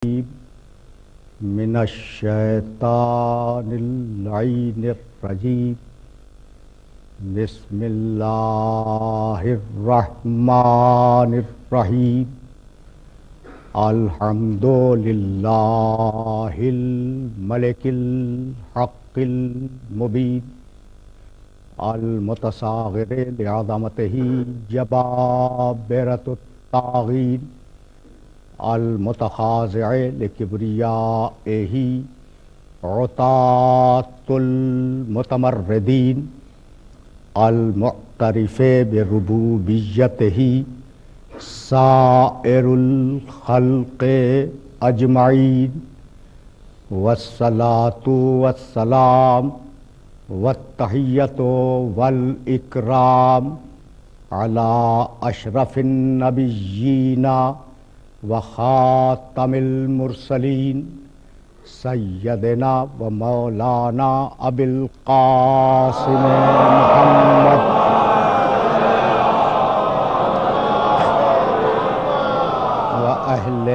من الشیطان اللعین الرجیم بسم اللہ الرحمن الرحیم الحمد للہ الملک الحق المبین المتصاغر لعظمتہ جبابرۃ الطاغین المتخاضع لکبریائہ عطاة المتمردین المعترف بربوبیتہ سائر الخلق اجمعین والصلاة والسلام والتحیۃ والاکرام علی اشرف النبیین وخاتم المرسلین سیدنا و مولانا ابی القاسم محمد و اہل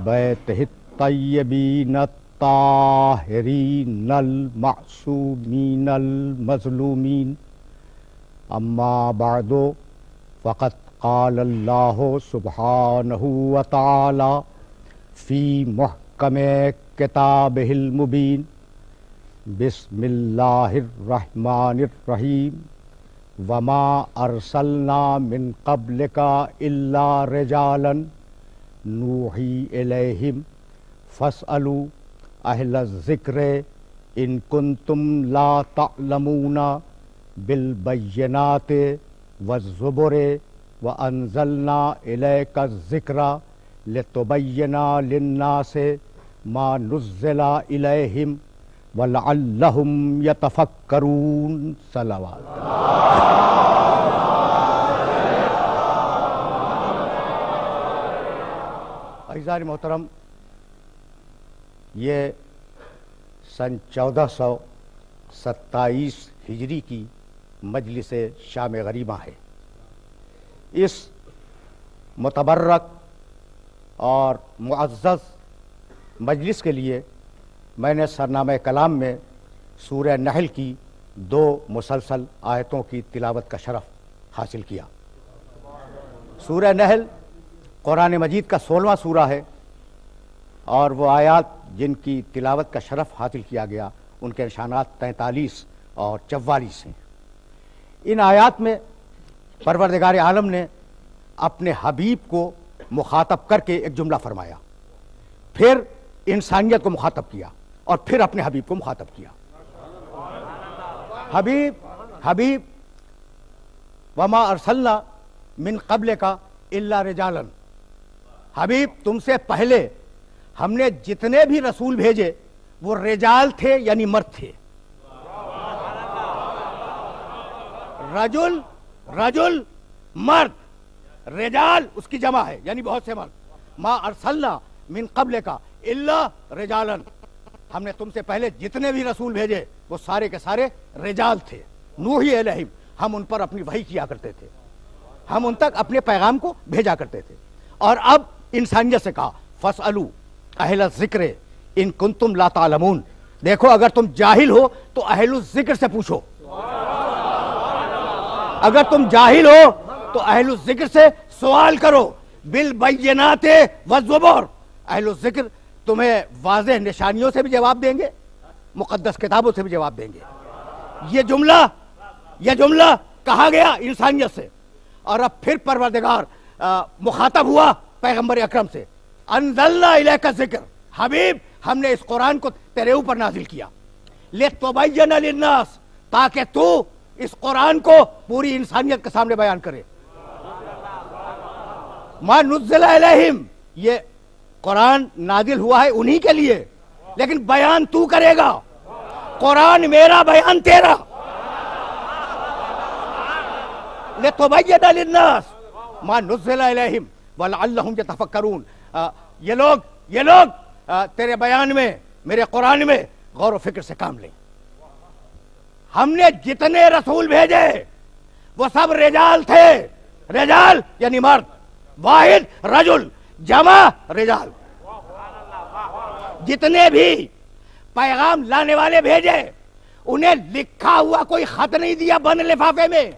بیتہ الطیبین الطاہرین المعصومین المظلومین اما بعد فقد قال اللہ سبحانہ وتعالی فی محکم کتابہ المبین بسم اللہ الرحمن الرحیم وما ارسلنا من قبلک الا رجالا نوحی الیہم فاسألوا اہل الذکر ان کنتم لا تعلمون بالبینات والزبر وَأَنزَلْنَا إِلَيْكَ الذِّكْرَ لِتُبَيِّنَ لِلنَّاسِ مَا نُزِّلَ إِلَيْهِمْ وَلَعَلَّهُمْ يَتَفَكَّرُونَ صلوات عزیزان محترم، یہ سن 1427 ہجری کی مجلس شام غریبہ ہے۔ اس متبرک اور معزز مجلس کے لیے میں نے سرنامہ کلام میں سورہ نحل کی 2 مسلسل آیتوں کی تلاوت کا شرف حاصل کیا۔ سورہ نحل قرآن مجید کا 16واں سورہ ہے، اور وہ آیات جن کی تلاوت کا شرف حاصل کیا گیا ان کے نشانات 43 اور 44 ہیں۔ ان آیات میں پروردگار عالم نے اپنے حبیب کو مخاطب کر کے ایک جملہ فرمایا، پھر انسانیت کو مخاطب کیا، اور پھر اپنے حبیب کو مخاطب کیا۔ حبیب وما ارسلنا من قبلک الا رجالا، حبیب تم سے پہلے ہم نے جتنے بھی رسول بھیجے وہ رجال تھے، یعنی مرد تھے۔ رجل مرد، رجال اس کی جمع ہے، یعنی بہت سے مرد۔ ما ارسلنا من قبلک الا رجالا، ہم نے تم سے پہلے جتنے بھی رسول بھیجے وہ سارے کے سارے رجال تھے۔ نوحی الیہم، ہم ان پر اپنی وحی کیا کرتے تھے، ہم ان تک اپنے پیغام کو بھیجا کرتے تھے۔ اور اب انسانیت سے کہا فاسألوا اہل الذکر ان کنتم لا تعلمون، دیکھو اگر تم جاہل ہو تو اہل الذکر سے پوچھو، اگر تم جاہل ہو تو اہل الذکر سے سوال کرو۔ بالبینات والزبر، اہل الذکر تمہیں واضح نشانیوں سے بھی جواب دیں گے، مقدس کتابوں سے بھی جواب دیں گے۔ یہ جملہ کہا گیا انسانیت سے، اور اب پھر پروردگار مخاطب ہوا پیغمبر اکرم سے۔ انزلنا الیک الذکر، حبیب ہم نے اس قرآن کو تیرے اوپر نازل کیا، لتبین للناس، تاکہ تو اس قرآن کو پوری انسانیت کے سامنے بیان کرے۔ ما نزل الیہم، یہ قرآن نازل ہوا ہے انہی کے لیے، لیکن بیان تو کرے گا، قرآن میرا، بیان تیرا۔ لتبین للناس ما نزل الیہم ولعلہم یتفکرون، یہ لوگ تیرے بیان میں، میرے قرآن میں غور و فکر سے کام لیں۔ ہم نے جتنے رسول بھیجے وہ سب رجال تھے، رجال یعنی مرد، واحد رجل، جمع رجال۔ جتنے بھی پیغام لانے والے بھیجے انہیں لکھا ہوا کوئی خط نہیں دیا بند لفافے میں.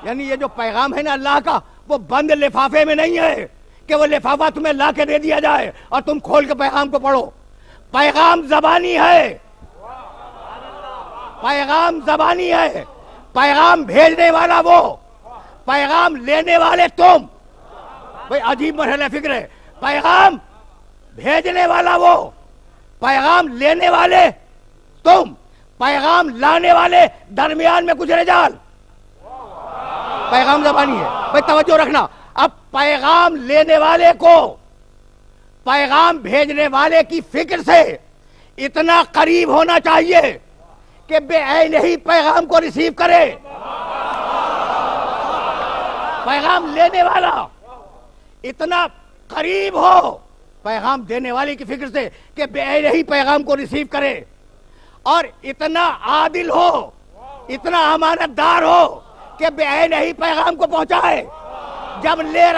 یعنی یہ جو پیغام ہے نا اللہ کا وہ بند لفافے میں نہیں ہے کہ وہ لفافہ تمہیں لا کے دے دیا جائے اور تم کھول کے پیغام کو پڑھو. پیغام زبانی ہے, پیغام زبانی ہے. پیغام بھیجنے والا وہ, پیغام لینے والے تم. بھئی عجیب مرحلہ فکر ہے. پیغام بھیجنے والا وہ, پیغام لینے والے تم, پیغام لانے والے درمیان میں کچھ رجال. پیغام زبانی ہے. بھئی توجہ رکھنا. اب پیغام لینے والے کو پیغام بھیجنے والے کی فکر سے اتنا قریب ہونا چاہیے کہ بے عین ہی پیغام کو ریسیو کرے. پیغام لینے والا اتنا قریب ہو پیغام دینے والے کی فکر سے کہ بے عین ہی پیغام کو ریسیو کرے, اور اتنا عادل ہو, اتنا امانت دار ہو کہ بے عین ہی پیغام کو پہنچائے. جب لے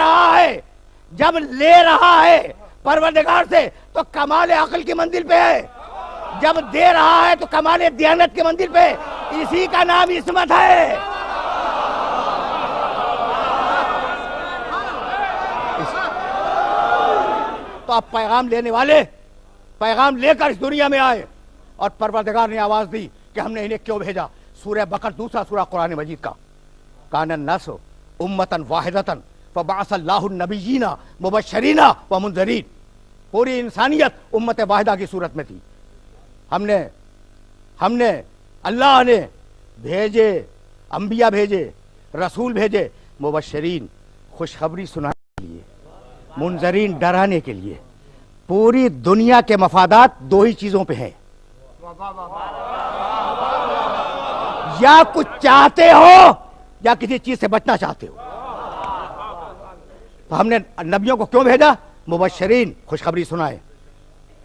رہا ہے پروردگار سے تو کمال عقل کی منزل پہ ہے, جب دے رہا ہے تو کمال دیانت کی منزل پہ. اسی کا نام عصمت ہے. تو اب پیغام لینے والے پیغام لے کر اس دنیا میں آئے اور پروردگار نے آواز دی کہ ہم نے انہیں کیوں بھیجا. سورہ بقرہ دوسرا سورہ قرآن مجید کا. کان الناس امتاً واحدتاً فبعث اللہ النبیین مبشرین ومنذرین. پوری انسانیت امت واحدہ کی صورت میں تھی. ہم نے اللہ نے بھیجے, انبیاء بھیجے, رسول بھیجے, مبشرین خوشخبری سنانے کے لیے, منذرین ڈرانے کے لیے. پوری دنیا کے مفادات دو ہی چیزوں پہ ہیں, یا کچھ چاہتے ہو یا کسی چیز سے بچنا چاہتے ہو. تو ہم نے نبیوں کو کیوں بھیجا؟ مبشرین خوشخبری سنائے,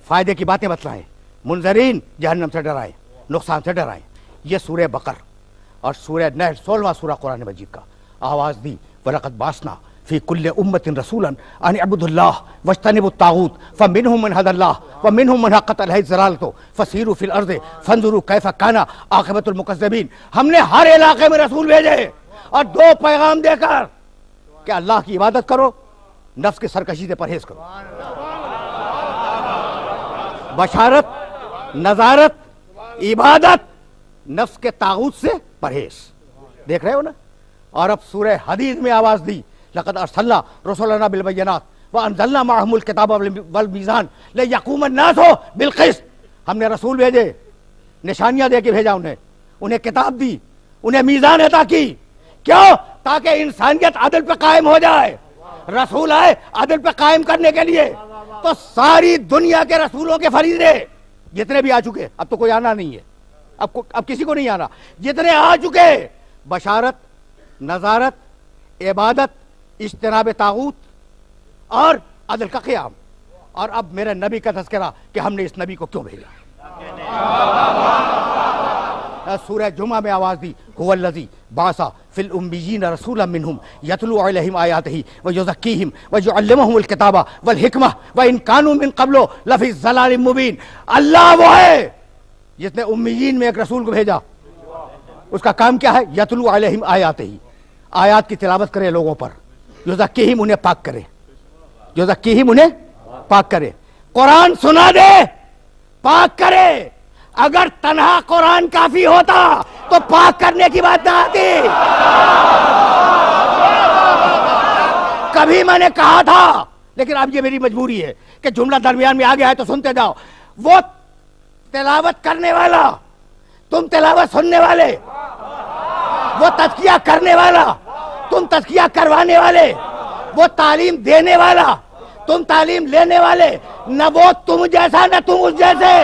فائدے کی باتیں بتلائیں, منذرین جہنم سے ڈرائیں, نقصان سے ڈرائیں. یہ سورہ بقر اور سورہ نحل 16واں سورہ قرآن مجید کا آواز دی. وَلَقَدْ بَعَثْنَا فِي كُلِّ أُمَّةٍ رَسُولًا أَنِ اعْبُدُوا اللَّهَ وَاجْتَنِبُوا الطَّاغُوتَ فَمِنْهُم مَّنْ هَدَى اللَّهُ وَمِنْهُم مَّنْ حَقَّتْ عَلَيْهِ الضَّلَالَةُ فَسِيرُوا فِي الْأَرْضِ فَانظُرُوا كَيْفَ كَانَ عَاقِبَةُ الْمُكَذِّبِينَ. ہم نے ہر علاقے میں رسول بھیجے اور دو پیغام دے کر کہ اللہ کی عبادت کرو, نفس کی سرکشی سے پرہیز کرو. بشارت, نظارت, عبادت, نفس کے طاغوت سے پرہیز. دیکھ رہے ہو نا. اور اب سورہ حدید میں آواز دی لقد ارسلنا رسولنا بالبینات وانزلنا معهم الکتاب والمیزان لیقوم الناس بالقسط. ہم نے رسول بھیجے, نشانیاں دے کے بھیجا, انہیں کتاب دی, انہیں میزان عطا کی. کیوں؟ تاکہ انسانیت عدل پہ قائم ہو جائے. رسول آئے عدل پہ قائم کرنے کے لیے. تو ساری دنیا کے رسولوں کے فریضے جتنے بھی آ چکے, اب تو کوئی آنا نہیں ہے, اب کسی کو نہیں آنا, جتنے آ چکے, بشارت, نظارت, عبادت, اجتناب طاغوت اور عدل کا قیام. اور اب میرے نبی کا تذکرہ کہ ہم نے اس نبی کو کیوں بھیجا. سورہ جمعہ میں آواز دی هو الذی بعث فی الامیین رسولا منہم یتلو علیہم آیاتہ ویزکیہم ویعلمہم الکتاب والحکمہ وان کانوا من قبل لفی ضلال مبین. اللہ وہ ہے جس نے امیین میں ایک رسول کو بھیجا. اس کا کام کیا ہے؟ یتلو علیہم آیاتہ, آیات کی تلاوت کرے لوگوں پر, یزکیہم انہیں پاک کرے, یزکیہم انہیں پاک کرے. قرآن سنا دے, پاک کرے. اگر تنہا قرآن کافی ہوتا تو پاک کرنے کی بات نہ آتی. کبھی میں نے کہا تھا, لیکن اب یہ میری مجبوری ہے کہ جملہ درمیان میں آ گیا ہے تو سنتے جاؤ. وہ تلاوت کرنے والا, تم تلاوت سننے والے, وہ تزکیہ کرنے والا, تم تزکیہ کروانے والے, وہ تعلیم دینے والا, تم تعلیم لینے والے. نہ وہ تم جیسا نہ تم اس جیسے.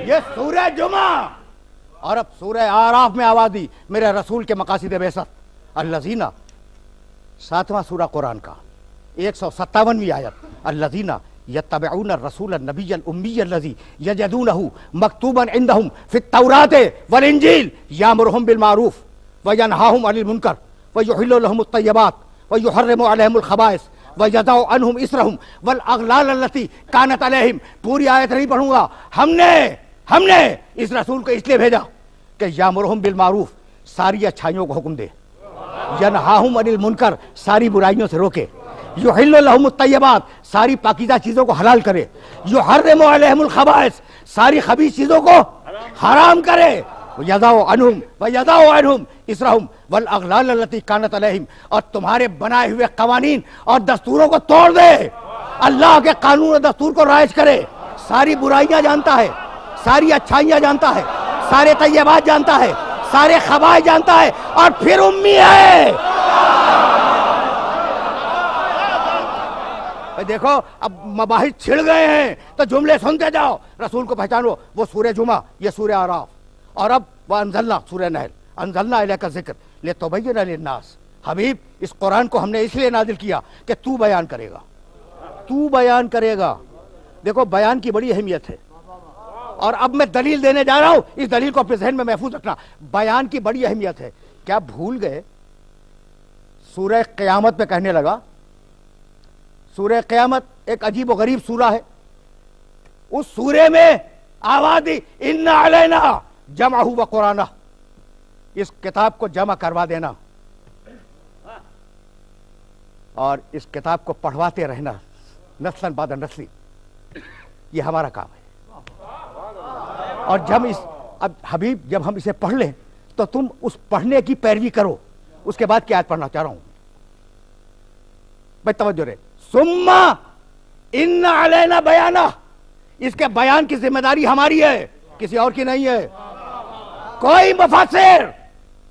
یہ سورہ جمعہ. اور اب سورہ آراف میں آواز دی میرے رسول کے مقاصد بعثت. الذین, 7واں سورہ قرآن کا 157ویں آیت, الذین یتبعون الرسول النبی الامی الذی یجدونہ مکتوبا عندہم فی التوراۃ والانجیل یامرہم بالمعروف وینہاہم عن المنکر ویحل لہم الطیبات ویحرم علیہم الخبائث ویضع عنہم اسرہم والاغلال التی کانت علیہم. پوری آیت نہیں پڑھوں گا. ہم نے اس رسول کو اس لیے بھیجا کہ یامرہم بالمعروف ساری اچھائیوں کو حکم دے, ینہاہم عن المنکر ساری برائیوں سے روکے, یحل لہم الطیبات ساری پاکیزہ چیزوں کو حلال کرے, یحرم علیہم الخبائث ساری خبیث چیزوں کو حرام کرے, یضع عنہم اسرہم والاغلال التی کانت علیہم اور تمہارے بنائے ہوئے قوانین اور دستوروں کو توڑ دے. اللہ کے قانون اور دستور کو رائج کرے. ساری برائیاں جانتا ہے, ساری اچھائیاں جانتا ہے, سارے طیبات جانتا ہے, سارے خبائث جانتا ہے, اور پھر امی ہے. دیکھو اب مباحث چھڑ گئے ہیں تو جملے سنتے جاؤ. رسول کو پہچانو, وہ سورہ جمعہ, یہ سورہ اعراف, اور اب وانزلنا سورہ نحل, انزلنا الیک الذکر لتبین للناس. حبیب اس قرآن کو ہم نے اس لیے نازل کیا کہ تو بیان کرے گا, تو بیان کرے گا. دیکھو بیان کی بڑی اہمیت ہے, اور اب میں دلیل دینے جا رہا ہوں, اس دلیل کو اپنے ذہن میں محفوظ رکھنا. بیان کی بڑی اہمیت ہے. کیا بھول گئے سورہ قیامت میں کہنے لگا؟ سورہ قیامت ایک عجیب و غریب سورہ ہے. اس سورے میں آواز دی ان علینا جمعہ و قرآنہ, اس کتاب کو جمع کروا دینا اور اس کتاب کو پڑھواتے رہنا نسلاً بعد نسلی, یہ ہمارا کام ہے. اور جب اب حبیب جب ہم اسے پڑھ لیں تو تم اس پڑھنے کی پیروی کرو. اس کے بعد کیا آیت پڑھنا چاہ رہا ہوں بھائی, توجہ رہے. ثم ان علینا بیانہ, اس کے بیان کی ذمہ داری ہماری ہے, کسی اور کی نہیں ہے. کوئی مفسر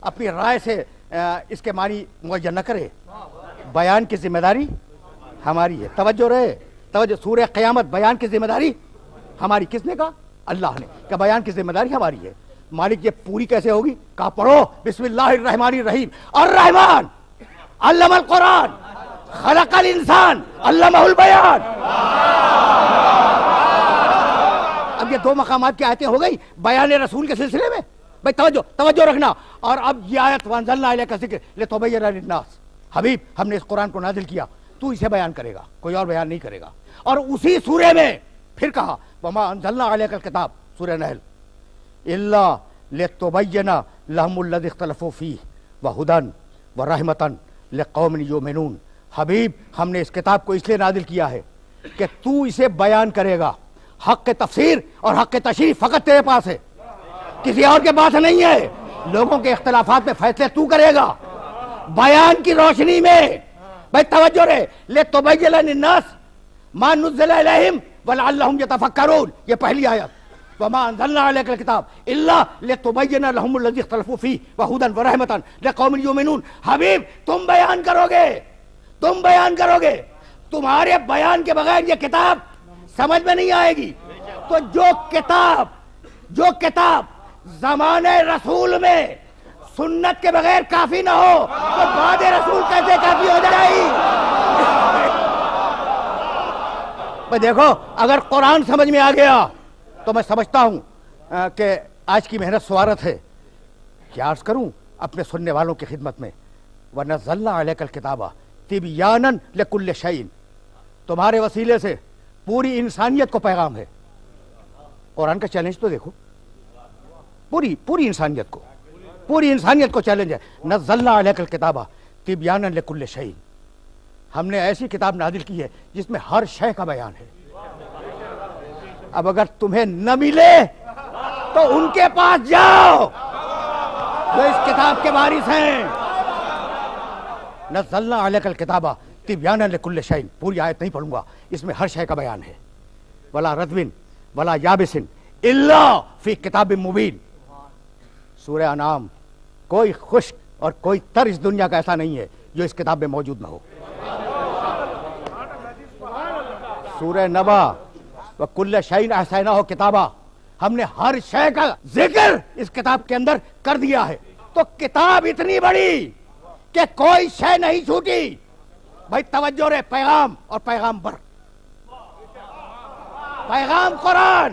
اپنی رائے سے اس کے معنی معین نہ کرے. بیان کی ذمہ داری ہماری ہے. توجہ رہے, توجہ. سورہ قیامت بیان کی ذمہ داری ہماری. کس نے کہا؟ اللہ نے, کہ بیان کی ذمہ داری ہماری ہے. مالک یہ پوری کیسے ہوگی؟ کہا پڑھو بسم اللہ الرحمن الرحیم. الرحمن علم القرآن خلق الانسان علمہ البیان. اب یہ دو مقامات کی آیتیں ہو گئی بیان رسول کے سلسلے میں. بھائی توجہ رکھنا. اور اب یہ آیت وانزلنا الیک الذکر لتبین للناس. حبیب ہم نے اس قرآن کو نازل کیا, تو اسے بیان کرے گا, کوئی اور بیان نہیں کرے گا. اور اسی سورے میں پھر کہا وما انزلنا الیک الکتاب, سورہ نحل, الا لتبین لهم الذی اختلفوا فیہ وہدی ورحمۃ لقوم یؤمنون. حبیب ہم نے اس کتاب کو اس لیے نازل کیا ہے کہ تو اسے بیان کرے گا. حق تفسیر اور حق تشریح فقط تیرے پاس ہے, کسی اور کے پاس نہیں ہے. لوگوں کے اختلافات میں فیصلے تو کرے گا بیان کی روشنی میں. بھائی توجہ رہے. لتبین للناس ما نزل الیہم ولعلہم یتفکرون, یہ پہلی آیت. وما انزلنا الیک الکتاب الا لتبین لهم الذی اختلفوا فیہ وہدی ورحمۃ لقوم یؤمنون. حبیب تم بیان کرو گے, تم بیان کرو گے. تمہارے بیان کے بغیر یہ کتاب سمجھ میں نہیں آئے گی. تو جو کتاب زمانے رسول میں سنت کے بغیر کافی نہ ہو تو بعد رسول کیسے کافی ہو جائے گی؟ بھئی دیکھو, اگر قرآن سمجھ میں آ گیا تو میں سمجھتا ہوں کہ آج کی محنت سوارت ہے. کیا عرض کروں اپنے سننے والوں کی خدمت میں, وَنَزَّلْنَا عَلَيْكَ الْكِتَابَ تِبْيَانًا لِكُلِّ شَيْءٍ. تمہارے وسیلے سے پوری انسانیت کو پیغام ہے. قرآن کا چیلنج تو دیکھو, پوری انسانیت کو چیلنج ہے. نزلنا علیک الکتاب تبیانا لکل شیء. ہم نے ایسی کتاب نازل کی ہے جس میں ہر شے کا بیان ہے. اب اگر تمہیں نہ ملے تو ان کے پاس جاؤ جو اس کتاب کے وارث ہیں. نزلنا علیک الکتاب تبیانا لکل شیء. پوری آیت نہیں پڑھوں گا, اس میں ہر شے کا بیان ہے. ولا رطب ولا یابس الا فی کتاب مبین. سورہ انعام. کوئی خشک اور کوئی تر اس دنیا کا ایسا نہیں ہے جو اس کتاب میں موجود نہ ہو. سورہ نبا وکل شیء احصیناہ کتابا. ہم نے ہر شے کا ذکر اس کتاب کے اندر کر دیا ہے. تو کتاب اتنی بڑی کہ کوئی شے نہیں چھوٹی. بھائی توجہ رہے, پیغام اور پیغام بر. پیغام قرآن،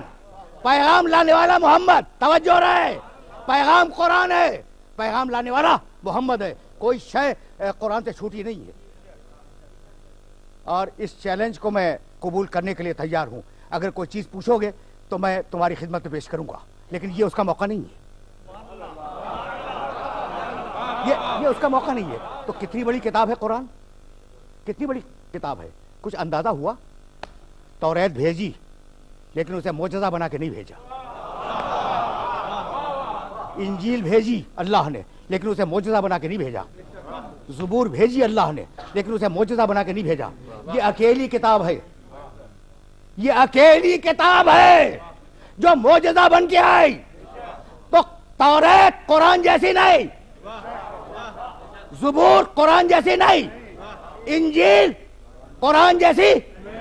پیغام لانے والا محمد، توجہ رہے، پیغام قرآن ہے، پیغام لانے والا محمد ہے، کوئی شے قرآن سے چھوٹی نہیں ہے۔ اور اس چیلنج کو میں قبول کرنے کے لیے تیار ہوں۔ اگر کوئی چیز پوچھو گے تو میں تمہاری خدمت میں پیش کروں گا، لیکن یہ اس کا موقع نہیں ہے، یہ اس کا موقع نہیں ہے۔ تو کتنی بڑی کتاب ہے قرآن، کتنی بڑی کتاب ہے، کچھ اندازہ ہوا؟ توریت بھیجی لیکن اسے معجزہ بنا کے نہیں بھیجا، انجیل بھیجی اللہ نے لیکن اسے معجزہ بنا کے نہیں بھیجا، زبور بھیجی اللہ نے لیکن اسے معجزہ بنا کے نہیں بھیجا۔ یہ اکیلی کتاب ہے، یہ اکیلی کتاب ہے جو معجزہ بن کے آئی۔ تو توریت قرآن جیسی نہیں، زبور قرآن جیسی نہیں، انجیل قرآن جیسی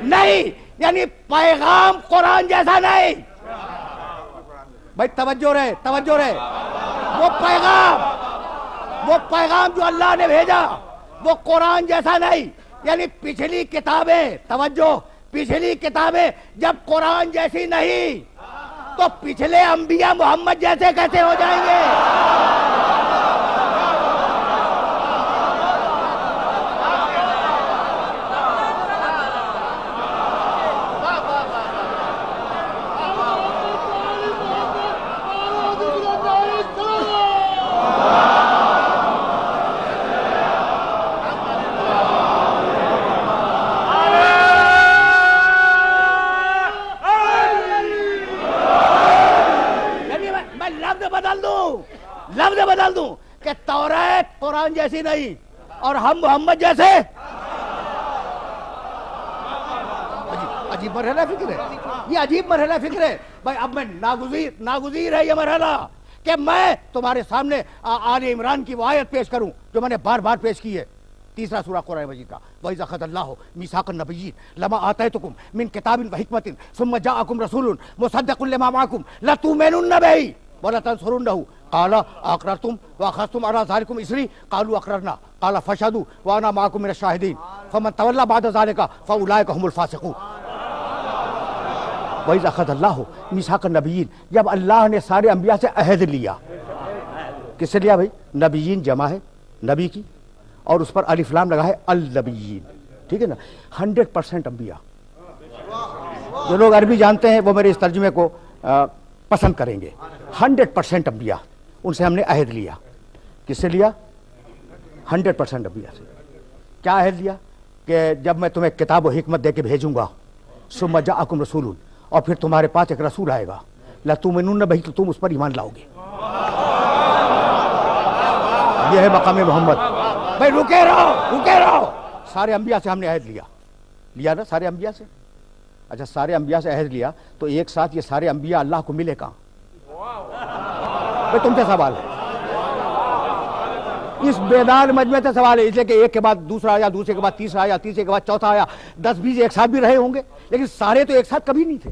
نہیں، یعنی پیغام قرآن جیسا نہیں۔ بھائی توجہ رہے، توجہ رہے، وہ پیغام جو اللہ نے بھیجا وہ قرآن جیسا نہیں، یعنی پچھلی کتابیں، توجہ، پچھلی کتابیں جب قرآن جیسی نہیں تو پچھلے انبیاء محمد جیسے کیسے ہو جائیں گے؟ لفظ بدل دوں کہ توریت قرآن جیسی نہیں اور ہم محمد جیسے۔ عجیب مرحلہ فکر ہے، یہ عجیب مرحلہ فکر ہے۔ بھائی اب میں ناگزیر ہے یہ مرحلہ کہ میں تمہارے سامنے آل عمران کی وہ آیت پیش کروں جو میں نے بار بار پیش کی ہے، تیسرا سورہ قرآن مجید کا، وَإِذْ أَخَذَ اللَّهُ مِيثَاقَ النَّبِيِّينَ لَمَا آتَيْتُكُم مِّن كِتَابٍ وَحِكْمَةٍ ثُمَّ جَاءَكُمْ رَسُولٌ مُصَدِّقٌ لِّمَا مَعَكُمْ لَتُؤْمِنُنَّ بِهِ وَلَتَنصُرُنَّهُ قال اقررتم واخذتم على ذلكم اصري قالوا اقررنا قال فاشهدوا وانا معكم من الشاهدين فمن تولى بعد ذلك فاولئك هم الفاسقون۔ وَإِذْ أَخَذَ اللَّهُ مِيثَاقَ النَّبِيِّينَ، جب اللہ نے سارے انبیاء سے عہد لیا، کس سے لیا بھائی؟ نبیین جمع ہے نبی کی اور اس پر الف لام لگا ہے النبیین، ٹھیک ہے نا؟ 100% انبیاء۔ جو لوگ عربی جانتے ہیں وہ میرے اس ترجمے کو پسند کریں گے۔ 100% انبیاء، ان سے ہم نے عہد لیا۔ کس سے لیا؟ 100% انبیاء سے۔ کیا عہد لیا؟ کہ جب میں تمہیں کتاب و حکمت دے کے بھیجوں گا، ثم جاءکم رسول، اور پھر تمہارے پاس ایک رسول آئے گا، لتؤمنن بہ، تو تم اس پر ایمان لاؤ گے۔ یہ ہے مقام محمد۔ بھائی رکے رہو، سارے انبیاء سے ہم نے عہد لیا نا، سارے انبیاء سے۔ اچھا سارے انبیاء سے عہد لیا تو ایک ساتھ یہ سارے انبیاء اللہ کو ملے کہاں؟ بھائی تم سے سوال ہے، اس بیدار مجمع سے سوال ہے، اس لیے کہ ایک کے بعد دوسرا آیا، دوسرے کے بعد تیسرا آیا، تیسرے کے بعد چوتھا آیا، 10-20 ایک ساتھ بھی رہے ہوں گے لیکن سارے تو ایک ساتھ کبھی نہیں تھے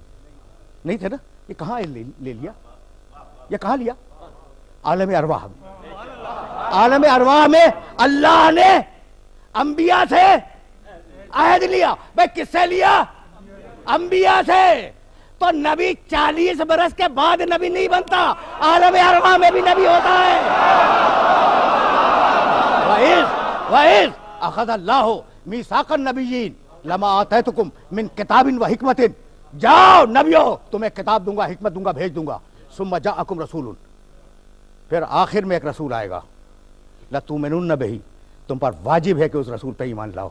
نا۔ یہ کہاں لے لیا؟ یہ کہاں لیا؟ عالم ارواح میں۔ عالم ارواح میں اللہ نے انبیاء سے عہد لیا۔ بھائی کس سے لیا؟ انبیاء سے۔ تو نبی 40 برس کے بعد نبی نہیں بنتا، عالم ارواح میں بھی نبی ہوتا ہے۔ وَإِذْ أَخَذَ اللَّهُ مِيثَاقَ النَّبِيِّينَ لَمَا آتَيْتُكُم مِّن كِتَابٍ وَحِكْمَةٍ، جاؤ نبیو تمہیں کتاب دوں گا، حکمت دوں گا، بھیج دوں گا، ثُمَّ جَاءَكُمْ رَسُولٌ، پھر آخر میں ایک رسول آئے گا، لَتُؤْمِنُنَّ بِهِ، تم پر واجب ہے کہ اس رسول پہ ایمان لاؤ،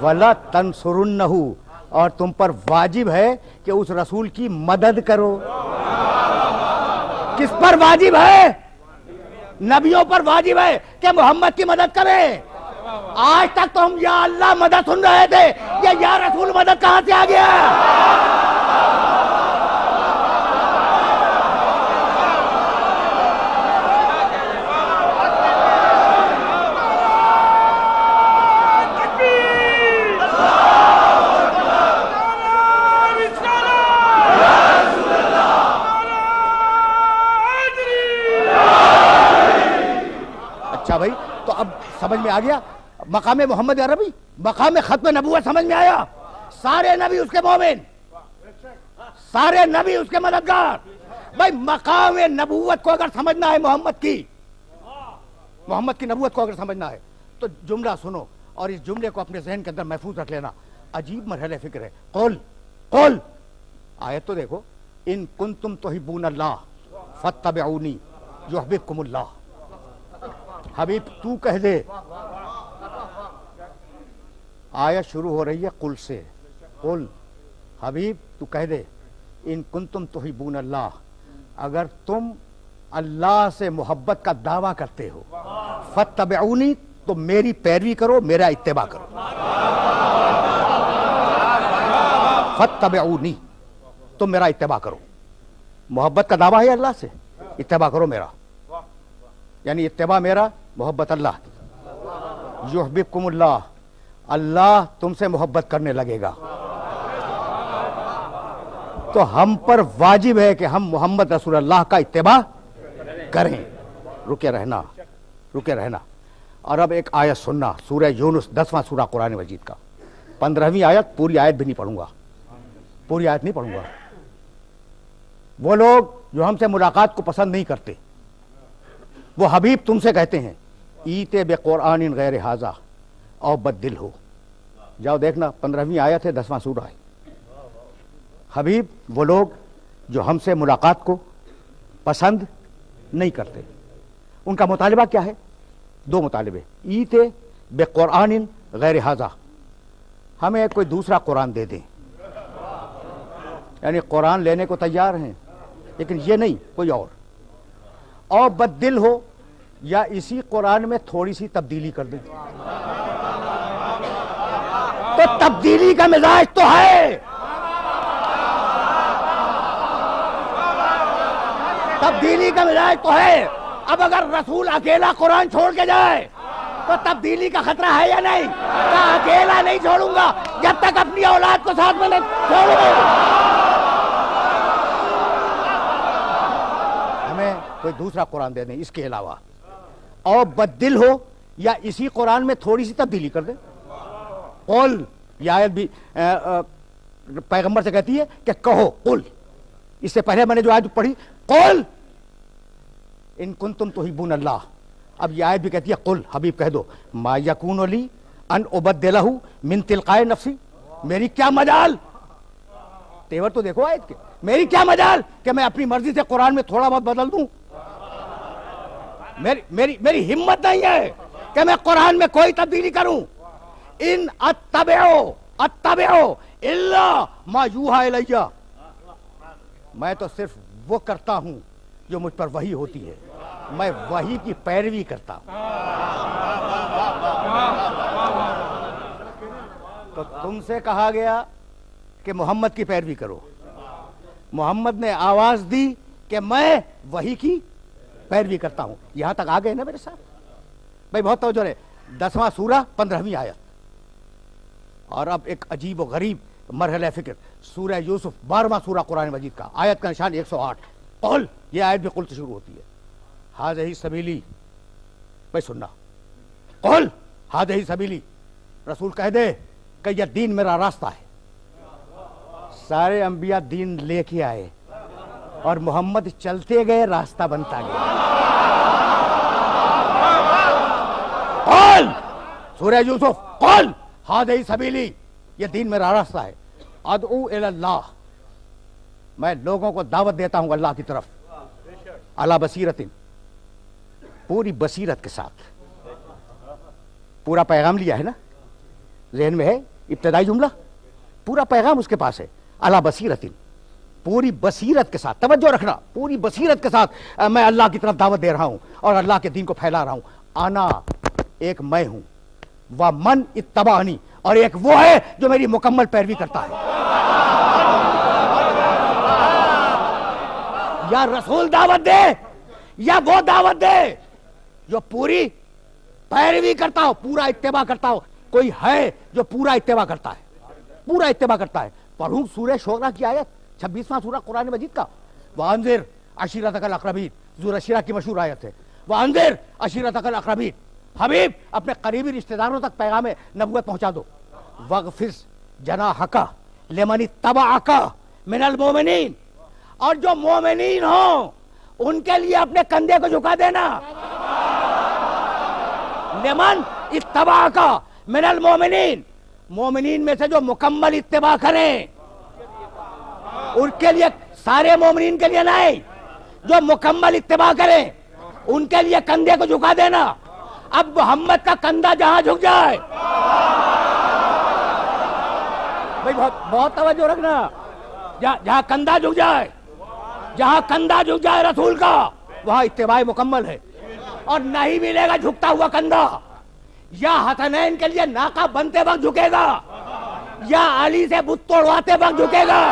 وَلَتَنصُرُنَّهُ، اور تم پر واجب ہے کہ اس رسول کی مدد کرو۔ کس پر واجب ہے؟ نبیوں پر واجب ہے کہ محمد کی مدد کریں۔ آج تک تو ہم یا اللہ مدد سن رہے تھے، یہ یا رسول مدد کہاں سے آ گیا؟ اچھا بھائی تو اب سمجھ میں آ گیا مقام محمد عربی، مقام ختم نبوت سمجھ میں آیا، سارے نبی اس کے مومن، سارے نبی اس کے مددگار. بھائی مقام نبوت کو اگر سمجھنا ہے محمد کی نبوت کو اگر سمجھنا ہے تو جملہ سنو اور اس جملے کو اپنے ذہن کے اندر محفوظ رکھ لینا. عجیب مرحلہ فکر ہے. قل آیت تو دیکھو, ان کنتم تحبون اللہ فاتبعونی یحببکم اللہ. حبیب تو کہہ دے, آیت شروع ہو رہی ہے قل سے. قل حبیب تو کہہ دے, ان کنتم تحبون اللہ, اگر تم اللہ سے محبت کا دعویٰ کرتے ہو, فاتبعونی تو میری پیروی کرو, میرا اتباع کرو. فاتبعونی تو میرا اتباع کرو. محبت کا دعویٰ ہے اللہ سے, اتباع کرو میرا, یعنی اتباع میرا, محبت اللہ کی. یحببکم اللہ, اللہ تم سے محبت کرنے لگے گا. تو ہم پر واجب ہے کہ ہم محمد رسول اللہ کا اتباع کریں. رکے رہنا. اور اب ایک آیت سننا, سورہ یونس 10واں سورہ قرآن مجید کا 15ویں آیت. پوری آیت بھی نہیں پڑھوں گا, وہ لوگ جو ہم سے ملاقات کو پسند نہیں کرتے, وہ حبیب تم سے کہتے ہیں ایتے بقرآن غیر ھذا او بدل ہو. جاؤ دیکھنا 15ویں آیت ہے, 10واں سورہ ہے. حبیب وہ لوگ جو ہم سے ملاقات کو پسند نہیں کرتے, ان کا مطالبہ کیا ہے؟ 2 مطالبے. ایتے بقرآن غیر ھذا, ہمیں کوئی دوسرا قرآن دے دیں. یعنی قرآن لینے کو تیار ہیں لیکن یہ نہیں, کوئی اور. اور بدل ہو, یا اسی قرآن میں تھوڑی سی تبدیلی کر دیں. تو تبدیلی کا مزاج تو ہے, اب اگر رسول اکیلا قرآن چھوڑ کے جائے تو تبدیلی کا خطرہ ہے یا نہیں؟ کہ اکیلا نہیں چھوڑوں گا جب تک اپنی اولاد کو ساتھ میں نہیں چھوڑوں گا. ہمیں کوئی دوسرا قرآن دے دیں اس کے علاوہ. اور بدل ہو, یا اسی قرآن میں تھوڑی سی تبدیلی کر دیں. قل, یہ آیت بھی پیغمبر سے کہتی ہے کہ کہو قل. اس سے پہلے میں نے جو آیت پڑھی قل ان کنتم تحبون اللہ, اب یہ آیت بھی کہتی ہے قل, حبیب کہہ دو ما یکون لی ان ابدلہ من تلقاء نفسی, میری کیا مجال, تیور تو دیکھو آیت کے, میری کیا مجال کہ میں اپنی مرضی سے قرآن میں تھوڑا بہت بدل دوں. میری ہمت نہیں ہے کہ میں قرآن میں کوئی تبدیلی کروں. ان اتبعو الا ما یوحی الی, میں تو صرف وہ کرتا ہوں جو مجھ پر وحی ہوتی ہے, میں وحی کی پیروی کرتا ہوں. تو تم سے کہا گیا کہ محمد کی پیروی کرو, محمد نے آواز دی کہ میں وحی کی پیروی کرتا ہوں. یہاں تک آ گئے نا میرے ساتھ بھائی, بہت توجہ ہے. 10واں سورہ 15ویں آیت. اور اب ایک عجیب و غریب مرحلہ فکر, سورہ یوسف 12واں سورہ قرآن مجید کا, آیت کا نشان 108. قل, یہ آیت بھی قل سے شروع ہوتی ہے. ھذہ سبیلی, بھائی سننا, قل ھذہ سبیلی, رسول کہہ دے کہ یہ دین میرا راستہ ہے. سارے انبیاء دین لے کے آئے اور محمد چلتے گئے, راستہ بنتا گیا. قل, سورہ یوسف, قل ھذہ سبیلی, یہ دین میرا راستہ ہے. ادعو الی اللہ, میں لوگوں کو دعوت دیتا ہوں اللہ کی طرف. علی بصیرت, پوری بصیرت کے ساتھ. پورا پیغام لیا ہے نا, ذہن میں ہے ابتدائی جملہ, پورا پیغام اس کے پاس ہے. علی بصیرت, پوری بصیرت کے ساتھ, توجہ رکھنا, پوری بصیرت کے ساتھ میں اللہ کی طرف دعوت دے رہا ہوں اور اللہ کے دین کو پھیلا رہا ہوں. انا, ایک میں ہوں, ومن اتبعنی, اور ایک وہ ہے جو میری مکمل پیروی کرتا ہے. یا رسول دعوت دے یا وہ دعوت دے جو پوری پیروی کرتا ہو, پورا اتباع کرتا ہو. کوئی ہے جو پورا اتباع کرتا ہے, پورا اتباع کرتا ہے. پڑھوں سورہ شورى کی آیت, 26واں سورہ قرآن مجید کا. وانذر عشیرتک الاقربین, ذوالعشیرہ کی مشہور آیت ہے. وانذر عشیرتک الاقربین, حبیب اپنے قریبی رشتہ داروں تک پیغام نبوت پہنچا دو. واغفر جناحک لمن اتبعک من المومنین، اور جو مومنین ہوں ان کے لیے اپنے کندھے کو جھکا دینا. لمن اتبعک من المومنین، مومنین میں سے جو مکمل اتباع کریں ان کے لیے، سارے مومنین کے لیے نہیں، جو مکمل اتباع کریں ان کے لیے کندھے کو جھکا دینا. اب محمد کا کندھا جہاں جھک جائے، بھائی بہت توجہ رکھنا، جہاں کندھا جھک جائے، جہاں کندھا جھک جائے رسول کا، وہاں اتباع مکمل ہے. اور نہیں ملے گا جھکتا ہوا کندھا، یا حسنین کے لیے ناقہ بنتے وقت جھکے گا، یا علی سے بت توڑواتے وقت جھکے گا.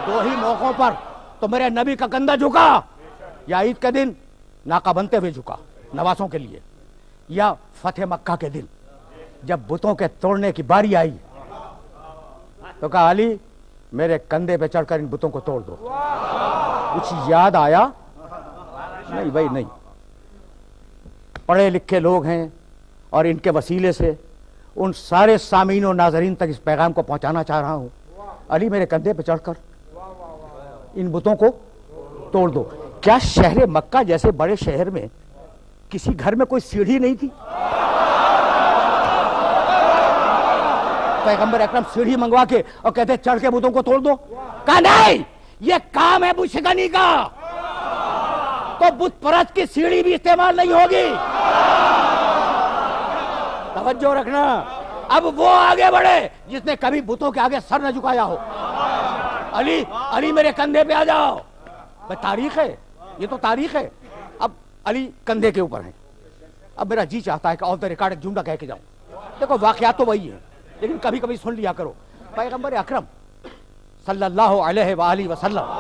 دو ہی موقعوں پر تو میرے نبی کا کندھا جھکا، یا عید کے دن ناقہ بنتے ہوئے جھکا نوازوں کے لیے، یا فتح مکہ کے دن جب بتوں کے توڑنے کی باری آئی تو کہا علی میرے کندھے پہ چڑھ کر ان بتوں کو توڑ دو. کچھ یاد آیا؟ نہیں بھائی نہیں. پڑھے لکھے لوگ ہیں اور ان کے وسیلے سے ان سارے سامعین و ناظرین تک اس پیغام کو پہنچانا چاہ رہا ہوں. علی میرے کندھے پہ چڑھ کر ان بتوں کو توڑ دو. کیا شہر مکہ جیسے بڑے شہر میں کسی گھر میں کوئی سیڑھی نہیں تھی؟ پیغمبر اکرم سیڑھی منگوا کے اور کہتے چڑھ کے بتوں کو توڑ دو؟ کہا نہیں، یہ کام ہے بتشکنی کا، تو بت پرست کی سیڑھی بھی استعمال نہیں ہوگی. توجہ رکھنا. اب وہ آگے بڑھے جس نے کبھی بتوں کے آگے سر نہ جھکایا ہو. علی میرے کندھے پہ آ جاؤ. بھائی تاریخ ہے، یہ تو تاریخ ہے. اب علی کندھے کے اوپر ہیں. اب میرا جی چاہتا ہے کہ آف دا ریکارڈ ایک جملہ کہہ کے جاؤں. دیکھو واقعات تو وہی ہیں لیکن کبھی کبھی سن لیا کرو. پیغمبر اکرم صلی اللہ علیہ وآلہ وسلم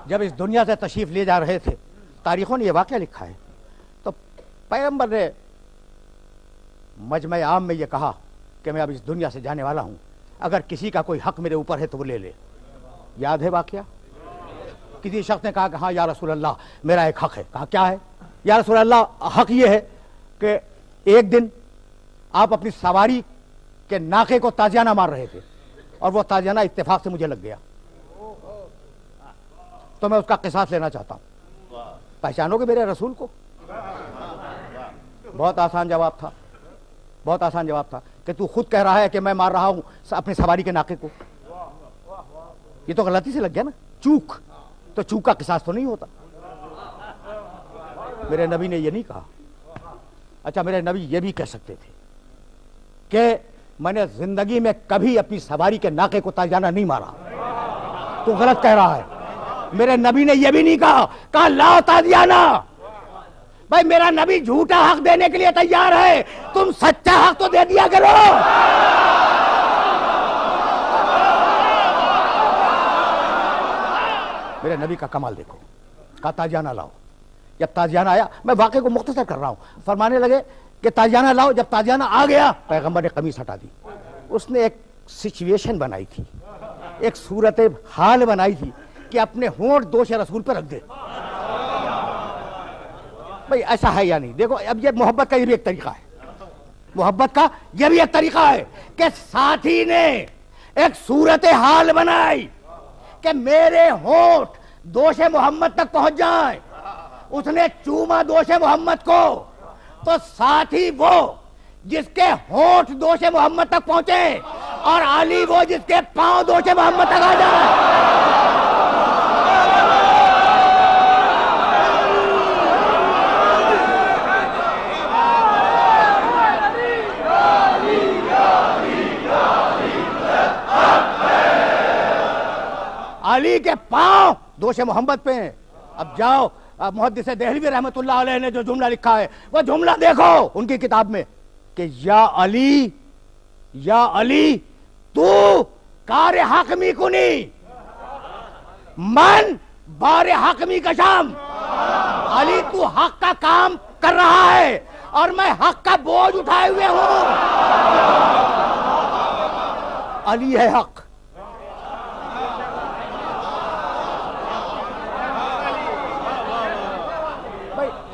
جب اس دنیا سے تشریف لے جا رہے تھے، تاریخوں نے یہ واقعہ لکھا ہے، تو پیغمبر نے مجمع عام میں یہ کہا کہ میں اب اس دنیا سے جانے والا ہوں، اگر کسی کا کوئی حق میرے اوپر ہے تو وہ لے لے. یاد ہے واقعہ؟ کسی شخص نے کہا کہ ہاں یا رسول اللہ میرا ایک حق ہے. کہا کیا ہے؟ یا رسول اللہ حق یہ ہے کہ ایک دن آپ اپنی سواری کے ناقے کو تازیانہ مار رہے تھے اور وہ تازیانہ اتفاق سے مجھے لگ گیا، تو میں اس کا قصاص لینا چاہتا ہوں. پہچانو گے میرے رسول کو؟ بہت آسان جواب تھا، بہت آسان جواب تھا کہ تو خود کہہ رہا ہے کہ میں مار رہا ہوں اپنی سواری کے ناقے کو. یہ تو غلطی سے لگ گیا نا، چوک. تو چوک کا قصاص تو نہیں ہوتا. میرے نبی نے یہ نہیں کہا. اچھا میرے نبی یہ بھی کہہ سکتے تھے کہ میں نے زندگی میں کبھی اپنی سواری کے ناقے کو تازیانہ نہیں مارا، تو غلط کہہ رہا ہے. میرے نبی نے یہ بھی نہیں کہا لا تازیانہ. بھائی میرا نبی جھوٹا حق دینے کے لیے تیار ہے، تم سچا حق تو دے دیا کرو. میرے نبی کا کمال دیکھو. کہا تازیانہ لاؤ. جب تازیانہ آیا، میں واقعے کو مختصر کر رہا ہوں، فرمانے لگے کہ تازیانہ لاؤ. جب تازیانہ آ گیا پیغمبر نے قمیص ہٹا دی. اس نے ایک سچویشن بنائی تھی، ایک صورت حال بنائی تھی کہ اپنے ہونٹ دوش رسول پہ رکھ دے. بھئی ایسا ہے یا نہیں؟ دیکھو اب یہ محبت کا یہ بھی ایک طریقہ ہے، محبت کا یہ بھی ایک طریقہ ہے کہ ساتھی نے ایک صورت حال بنائی کہ میرے ہونٹ دوش محمد تک پہنچ جائیں. اس نے چوما دوش محمد کو، تو ساتھی وہ جس کے ہونٹ دوش محمد تک پہنچے، اور علی وہ جس کے پاؤں دوش محمد تک آ جائے. علی کے پاؤں دوش محمد پہ ہیں. اب جاؤ محدث دہلوی رحمت اللہ علیہ نے جو جملہ لکھا ہے وہ جملہ دیکھو ان کی کتاب میں کہ یا علی تو کار حاکمی کنی من بار حاکمی کشم. علی تو حق کا کام کر رہا ہے اور میں حق کا بوجھ اٹھائے ہوئے ہوں. علی ہے حق.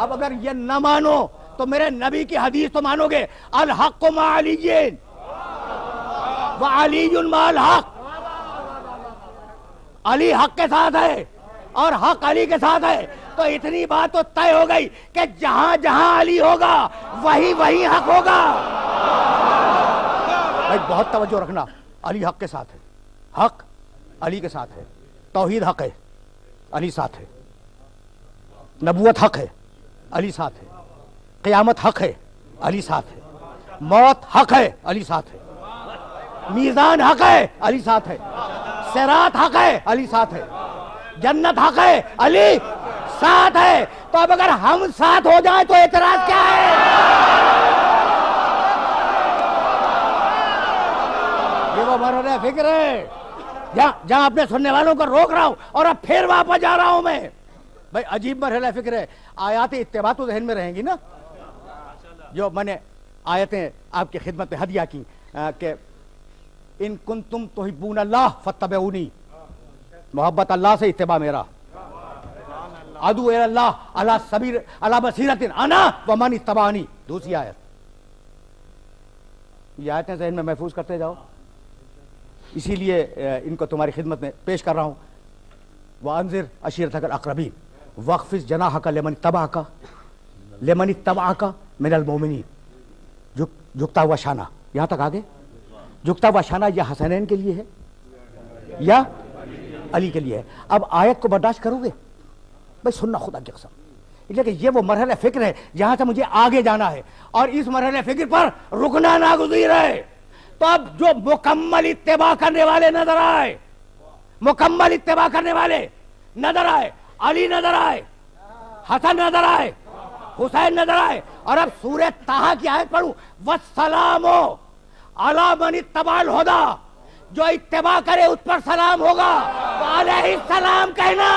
اب اگر یہ نہ مانو تو میرے نبی کی حدیث تو مانو گے، الحق مع علی وعلی مع الحق، علی حق کے ساتھ ہے اور حق علی کے ساتھ ہے، تو اتنی بات تو طے ہو گئی کہ جہاں جہاں علی ہوگا وہی وہی حق ہوگا۔ بھائی بہت توجہ رکھنا، علی حق کے ساتھ ہے، حق علی کے ساتھ ہے، توحید حق ہے علی ساتھ ہے، نبوت حق ہے علی ساتھ ہے، قیامت حق ہے علی ساتھ ہے، موت حق ہے علی ساتھ ہے، میزان حق ہے علی ساتھ ہے، صراط حق ہے علی ساتھ ہے، جنت حق ہے علی ساتھ ہے۔ تو اب اگر ہم ساتھ ہو جائیں تو اعتراض کیا ہے؟ یہ وہ مرحلہ فکر ہے جہاں اپنے سننے والوں کو روک رہا ہوں اور اب پھر واپس جا رہا ہوں میں۔ بھائی عجیب مرحلہ فکر ہے، آیات اتباع تو ذہن میں رہیں گی نا، جو میں نے آیتیں آپ کی خدمت میں ہدیہ کی کہ ان کنتم تحبون اللہ فاتبعونی، محبت اللہ سے اتباع میرا، ادعو الی اللہ علی بصیرۃ انا ومن اتبعنی، دوسری آیت۔ یہ آیتیں ذہن میں محفوظ کرتے جاؤ، اسی لیے ان کو تمہاری خدمت میں پیش کر رہا ہوں۔ وانذر عشیرتک الاقربین واخفض جناحک لمن اتبعک من المؤمنین، جھکتا ہوا شانہ، یہاں تک آگے جھکتا ہوا شانہ یہ حسنین کے لیے ہے یا علی کے لیے ہے؟ اب آیت کو برداشت کرو گے؟ بھائی سننا خدا کی قسم، اس لیے کہ یہ وہ مرحلہ فکر ہے جہاں سے مجھے آگے جانا ہے اور اس مرحلہ فکر پر رکنا ناگزیر ہے۔ تو اب جو مکمل اتباع کرنے والے نظر آئے، مکمل اتباع کرنے والے نظر آئے، علی نظر آئے، حسن نظر آئے، حسین نظر آئے، اور اب سورہ طٰہٰ کی آیت پڑھوں، والسلام علی من اتبع الہدی، جو اتباع کرے اس پر سلام ہوگا، تو علیہ السلام کہنا۔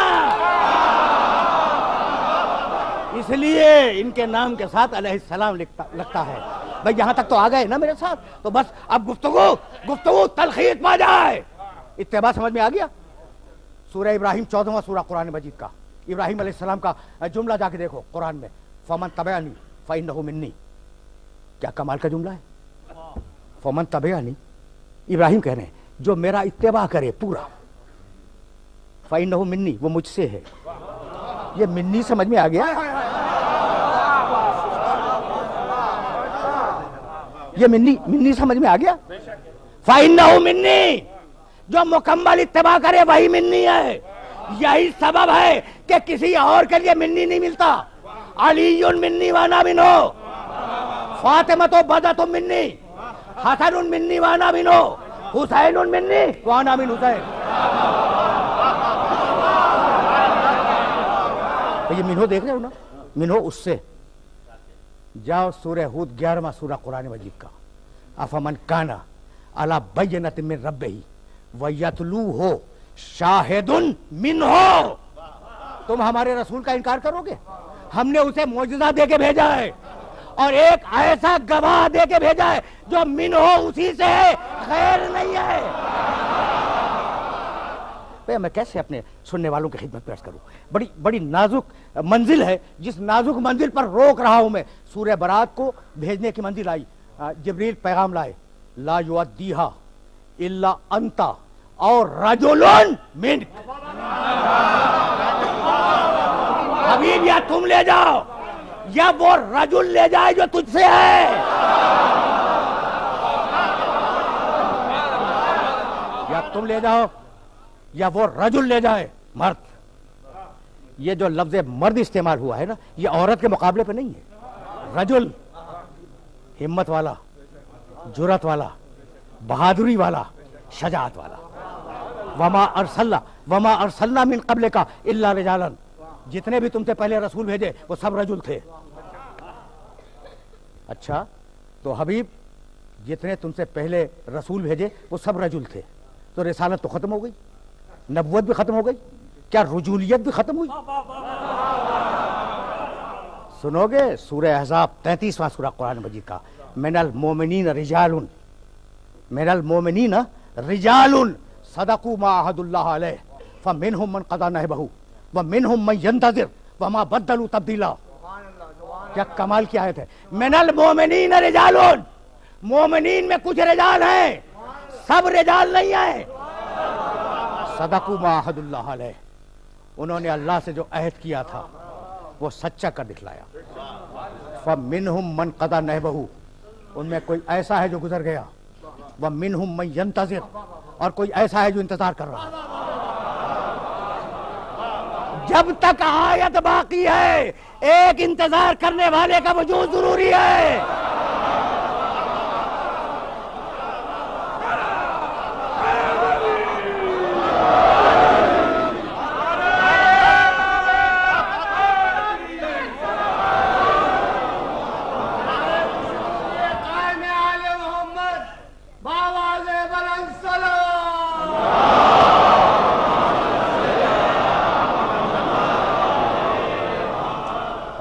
اس لیے ان کے نام کے ساتھ علیہ السلام لگتا ہے۔ بھائی یہاں تک تو آ گئے نا میرے ساتھ، تو بس اب گفتگو تلخیص پا جائے۔ اتباع سمجھ میں آ گیا؟ سورہ ابراہیم 14واں سورہ قرآن مجید کا، ابراہیم علیہ السلام کا جملہ جا کے دیکھو قرآن میں، فمن تبعنی فإنہ منی، کیا کمال کا جملہ ہے۔ فمن تبعنی، ابراہیم کہہ رہے ہیں جو میرا اتباع کرے پورا، فإنہ منی، وہ مجھ سے ہے۔ یہ منی سمجھ میں آ گیا؟ یہ منی سمجھ میں آ گیا؟ فإنہ منی، جو مکمل اتباع کرے وہی منی ہے۔ یہی سبب ہے کہ کسی اور کے لیے منی نہیں ملتا۔ علی منی وانا منہ، فاطمہ بدۃ منی، حسن منی وانا منہ، حسین منی وانا من حسین۔ یہ منہو دیکھ رہے ہو نا، منہو اس سے۔ جاؤ سورہ ہود 11واں سورہ قرآن مجید کا، افمن کان علی بینۃ من ربہ ویتلوہ شاہد منہ، تم ہمارے رسول کا انکار کرو گے؟ ہم نے اسے معجزہ دے کے بھیجا ہے اور ایک ایسا گواہ دے کے بھیجا ہے جو منہ اسی سے ہے، غیر نہیں ہے۔ بھئی میں کیسے اپنے سننے والوں کی خدمت پیش کروں؟ بڑی نازک منزل ہے، جس نازک منزل پر روک رہا ہوں میں۔ سورہ برات کو بھیجنے کی منزل آئی، جبریل پیغام لائے، لا یؤدیہا الا انت اور رجل منک، حبیب یا تم لے جاؤ یا وہ رجل لے جائے جو تجھ سے ہے۔ یا تم لے جاؤ یا وہ رجل لے جائے، مرد۔ یہ جو لفظ مرد استعمال ہوا ہے نا، یہ عورت کے مقابلے پہ نہیں ہے۔ رجل ہمت والا، جرأت والا، بہادری والا، شجاعت والا۔ وما ارسلنا من قبلک الا رجالا، جتنے بھی تم سے پہلے رسول بھیجے وہ سب رجل تھے۔ اچھا تو حبیب جتنے تم سے پہلے رسول بھیجے وہ سب رجل تھے، تو رسالت تو ختم ہو گئی، نبوت بھی ختم ہو گئی، کیا رجولیت بھی ختم ہوئی؟ سنو گے سورہ احزاب 33واں سورہ قرآن مجید کا، من المؤمنین رجال صدقوا ما عاهدوا الله علیہ فمنهم من قضى نحبه ومنهم من ينتظر وما بدلوا تبدیلا۔ کیا کمال کی آیت ہے. من المومنین رجالون, مومنین میں کچھ رجال ہیں, سب رجال نہیں ہیں. صدقوا ما عہد اللہ علیہ, انہوں نے اللہ سے جو عہد کیا تھا وہ سچا کر دکھلایا. فمنہم من قضی نحبہ, ان میں کوئی ایسا ہے جو گزر گیا. ومنہم من ینتظر, اور کوئی ایسا ہے جو انتظار کر رہا ہے. جب تک آیت باقی ہے ایک انتظار کرنے والے کا وجود ضروری ہے.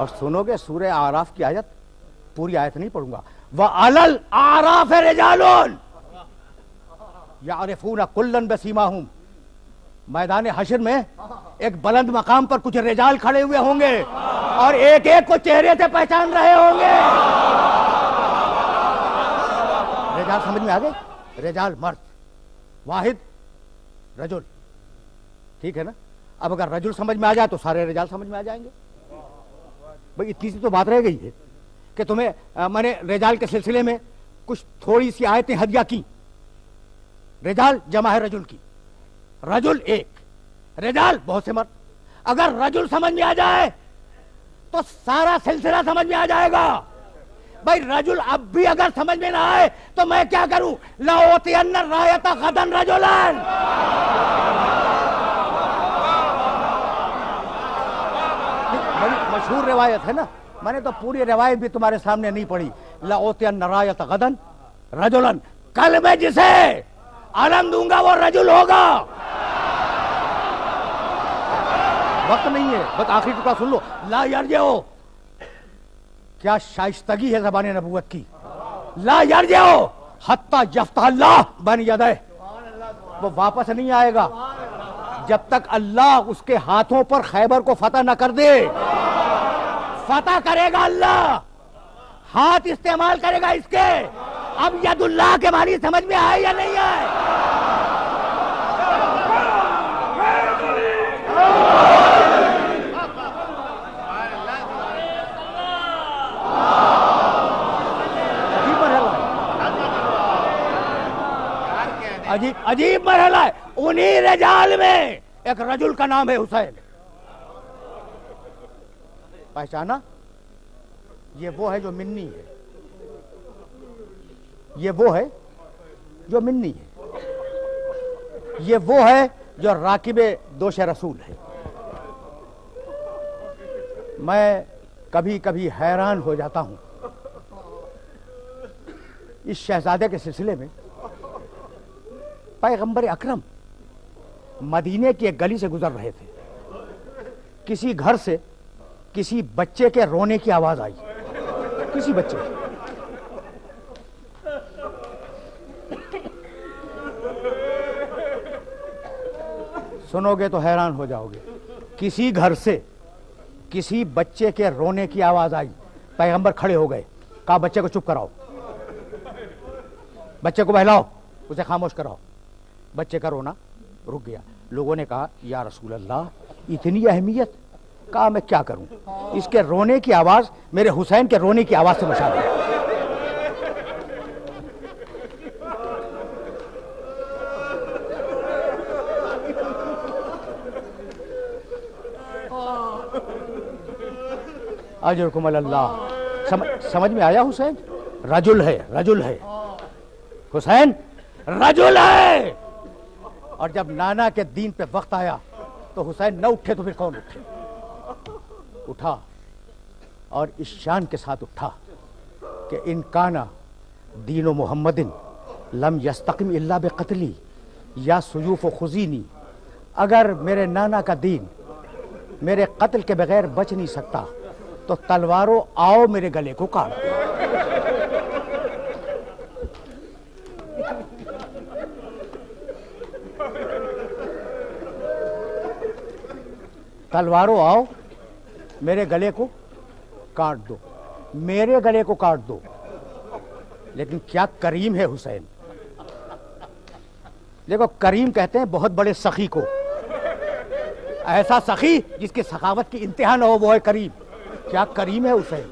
اور سنو گے سورہ اعراف کی آیت, پوری آیت نہیں پڑھوں گا. وَعَلَى الْأَعْرَافِ رِجَالٌ يَعْرِفُونَ كُلًّا بِسِيمَاهُمْ, میدان حشر میں ایک بلند مقام پر کچھ رجال کھڑے ہوئے ہوں گے اور ایک ایک کو چہرے سے پہچان رہے ہوں گے. رجال سمجھ میں آ گئے؟ رجال مرد, واحد رجل, ٹھیک ہے نا. اب اگر رجل سمجھ میں آ جائے تو سارے رجال سمجھ میں آ جائیں گے. بھئی اتنی سی تو بات رہ گئی ہے کہ تمہیں میں نے رجال کے سلسلے میں کچھ تھوڑی سی آیتیں ہدیہ کی. رجال جمع ہے رجل کی, رجل ایک, رجال بہت سے مرد. اگر رجل سمجھ میں آ جائے تو سارا سلسلہ سمجھ میں آ جائے گا. بھائی رجل اب بھی اگر سمجھ میں نہ آئے تو میں کیا کروں؟ لَأُوتِيَنَّ الرَّایَةَ غَدًا رَجُلًا. مشہور روایت ہے نا, میں نے تو پوری روایت بھی تمہارے سامنے نہیں پڑھی. لَأُوتِيَنَّ الرَّایَةَ غَدًا رَجُلًا, کل میں جسے علم دوں گا وہ رجل ہوگا. وقت نہیں ہے, بس آخری ٹکڑا سن لو. لا یرجع, کیا شائستگی ہے زبان نبوت کی. لا یرجع حتی یفتح اللہ بین یدیہ, وہ واپس نہیں آئے گا جب تک اللہ اس کے ہاتھوں پر خیبر کو فتح نہ کر دے. فتح کرے گا اللہ, ہاتھ استعمال کرے گا اس کے. اب ید اللہ کے معنی سمجھ میں آئے یا نہیں آئے؟ عجیب مرحلہ ہے. انہی رجال میں ایک رجل کا نام ہے حسین. پہچانا؟ یہ وہ ہے جو منی ہے, یہ وہ ہے جو منی ہے, یہ وہ ہے جو راکب دوش رسول ہے. میں کبھی کبھی حیران ہو جاتا ہوں اس شہزادے کے سلسلے میں. پیغمبر اکرم مدینے کی ایک گلی سے گزر رہے تھے, کسی گھر سے کسی بچے کے رونے کی آواز آئی. کسی بچے کی. سنو گے تو حیران ہو جاؤ گے. کسی گھر سے کسی بچے کے رونے کی آواز آئی. پیغمبر کھڑے ہو گئے, کہا بچے کو چپ کراؤ, بچے کو بہلاؤ, اسے خاموش کراؤ. بچے کا رونا رک گیا. لوگوں نے کہا یا رسول اللہ اتنی اہمیت؟ کہا میں کیا کروں, اس کے رونے کی آواز میرے حسین کے رونے کی آواز سے مشابہ ہے. اجرکم اللہ. سمجھ میں آیا؟ حسین رجل ہے, رجل ہے, حسین رجل ہے. اور جب نانا کے دین پہ وقت آیا تو حسین نہ اٹھے تو پھر کون اٹھے؟ اٹھا, اور اس شان کے ساتھ اٹھا کہ ان کانا دین و محمد لم یستقم الا بقتلی یا سیوف و خزینی. اگر میرے نانا کا دین میرے قتل کے بغیر بچ نہیں سکتا تو تلواروں آؤ میرے گلے کو کاٹ دو. تلواروں آؤ میرے گلے کو کاٹ دو. میرے گلے کو کاٹ دو، لیکن کیا کریم ہے حسین. دیکھو کریم کہتے ہیں بہت بڑے سخی کو، ایسا سخی جس کی سخاوت کی انتہا نہ ہو وہ ہے کریم. کیا کریم ہے حسین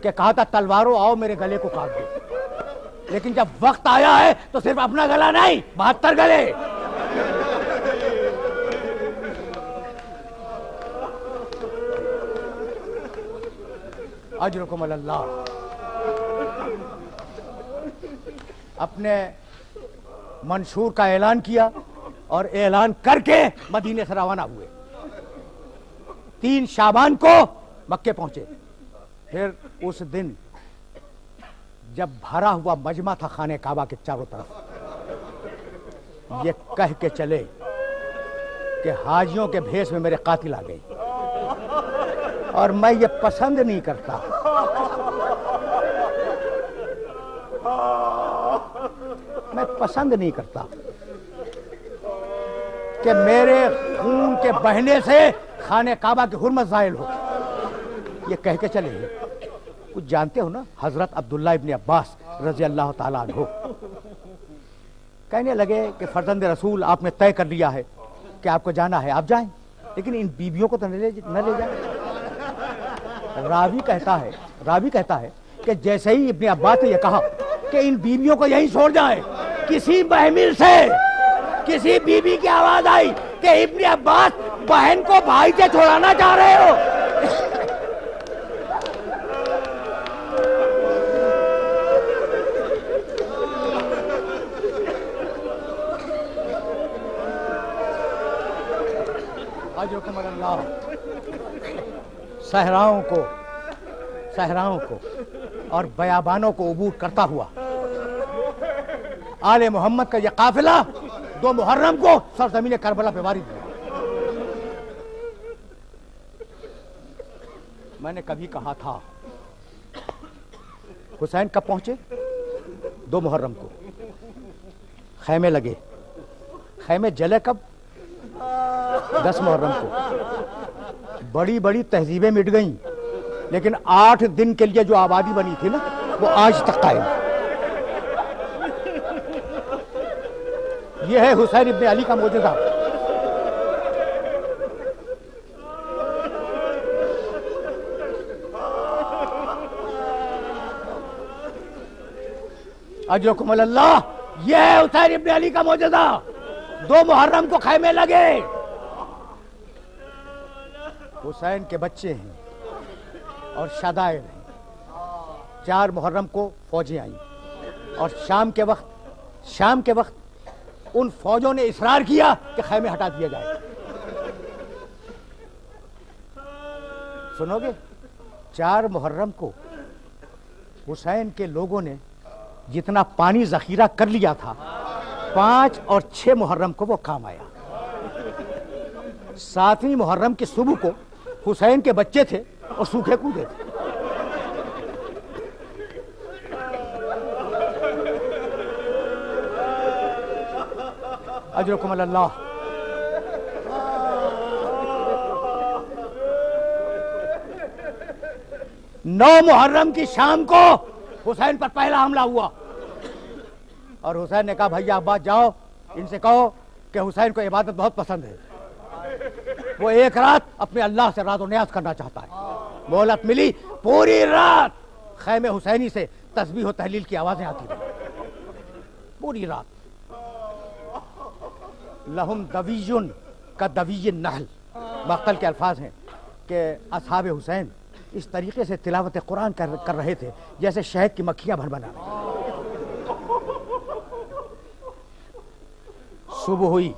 کہ کہا تھا تلواروں آؤ میرے گلے کو کاٹ دو، لیکن جب وقت آیا ہے تو صرف اپنا گلا نہیں 72 گلے. اجرکم اللہ. اپنے منشور کا اعلان کیا اور اعلان کر کے مدینے سے روانہ ہوئے. 3 شعبان کو مکے پہنچے. پھر اس دن جب بھرا ہوا مجمع تھا خانہ کعبہ کے چاروں طرف، یہ کہہ کے چلے کہ حاجیوں کے بھیس میں میرے قاتل آ گئی اور میں یہ پسند نہیں کرتا. میں پسند نہیں کرتا کہ میرے خون کے بہنے سے خانہ کعبہ کی حرمت زائل ہو. یہ کہہ کے چلے ہیں. کچھ جانتے ہو نا حضرت عبداللہ ابن عباس رضی اللہ تعالیٰ عنہ کہنے لگے کہ فرزند رسول آپ نے طے کر لیا ہے کہ آپ کو جانا ہے، آپ جائیں، لیکن ان بیویوں کو تو نہ لے جائیں. راوی کہتا ہے کہ جیسے ہی ابن عباس نے یہ کہا کہ ان بیویوں کو یہیں چھوڑ جائیں، کسی محمل سے کسی بیوی کی آواز آئی کہ ابن عباس بہن کو بھائی سے چھوڑانا چاہ رہے ہو. اجرکم اللہ. صحراؤں کو اور بیابانوں کو عبور کرتا ہوا آل محمد کا یہ قافلہ 2 محرم کو سرزمین کربلا پہ وارد ہوا. میں نے کبھی کہا تھا حسین کب پہنچے؟ 2 محرم کو. خیمے لگے. خیمے جلے کب؟ 10 محرم کو. بڑی بڑی تہذیبیں مٹ گئیں، لیکن 8 دن کے لیے جو آبادی بنی تھی نا وہ آج تک قائم. یہ ہے حسین ابن علی کا معجزہ. اجرکم اللہ. یہ ہے حسین ابن علی کا معجزہ. 2 محرم کو خیمے لگے. حسین کے بچے ہیں اور شدائد ہیں. 4 محرم کو فوجیں آئیں اور شام کے وقت ان فوجوں نے اصرار کیا کہ خیمے ہٹا دیا جائے. سنو گے؟ 4 محرم کو حسین کے لوگوں نے جتنا پانی ذخیرہ کر لیا تھا 5 اور 6 محرم کو وہ کام آیا. 7ویں محرم کی صبح کو حسین کے بچے تھے اور سوکھے کودے تھے. اجرکم اللہ. نو محرم کی شام کو حسین پر پہلا حملہ ہوا اور حسین نے کہا بھائی عباس جاؤ ان سے کہو کہ حسین کو عبادت بہت پسند ہے، وہ 1 رات اپنے اللہ سے راز و نیاز کرنا چاہتا ہے. مہلت ملی. پوری رات خیمے حسینی سے تسبیح و تحلیل کی آوازیں آتی رہی پوری رات. لہم دویٌ کدوی النحل. مقتل کے الفاظ ہیں کہ اصحاب حسین اس طریقے سے تلاوت قرآن کر رہے تھے جیسے شہد کی مکھیاں بھنبھنا رہی. صبح ہوئی.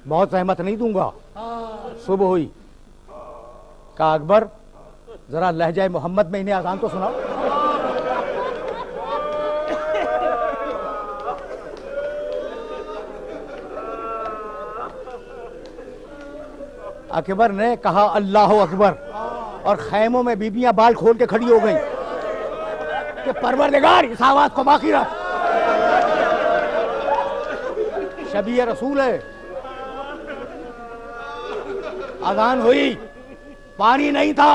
بہت زحمت نہیں دوں گا. صبح ہوئی. کہا اکبر ذرا لہجہ محمد میں انہیں اذان تو سناؤ. اکبر نے کہا اللہ اکبر اور خیموں میں بیبیاں بال کھول کے کھڑی ہو گئیں کہ پروردگار اس آواز کو باقی رکھ. شبیہ رسول ہے. اذان ہوئی. پانی نہیں تھا.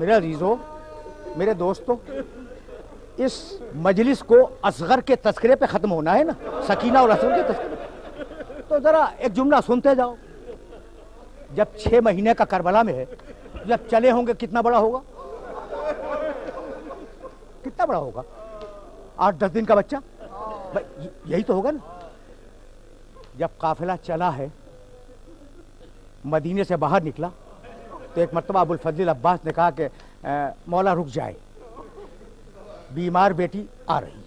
میرے عزیزوں، میرے دوستوں، اس مجلس کو اصغر کے تذکرے پہ ختم ہونا ہے نا، سکینہ اور اصغر کے تذکرے، تو ذرا ایک جملہ سنتے جاؤ. جب 6 مہینے کا کربلا میں ہے، جب چلے ہوں گے کتنا بڑا ہوگا؟ کتنا بڑا ہوگا؟ 8-10 دن کا بچہ، یہی تو ہوگا نا. جب قافلہ چلا ہے، مدینے سے باہر نکلا، تو ایک مرتبہ ابو الفضل عباس نے کہا کہ مولا رک جائے، بیمار بیٹی آ رہی.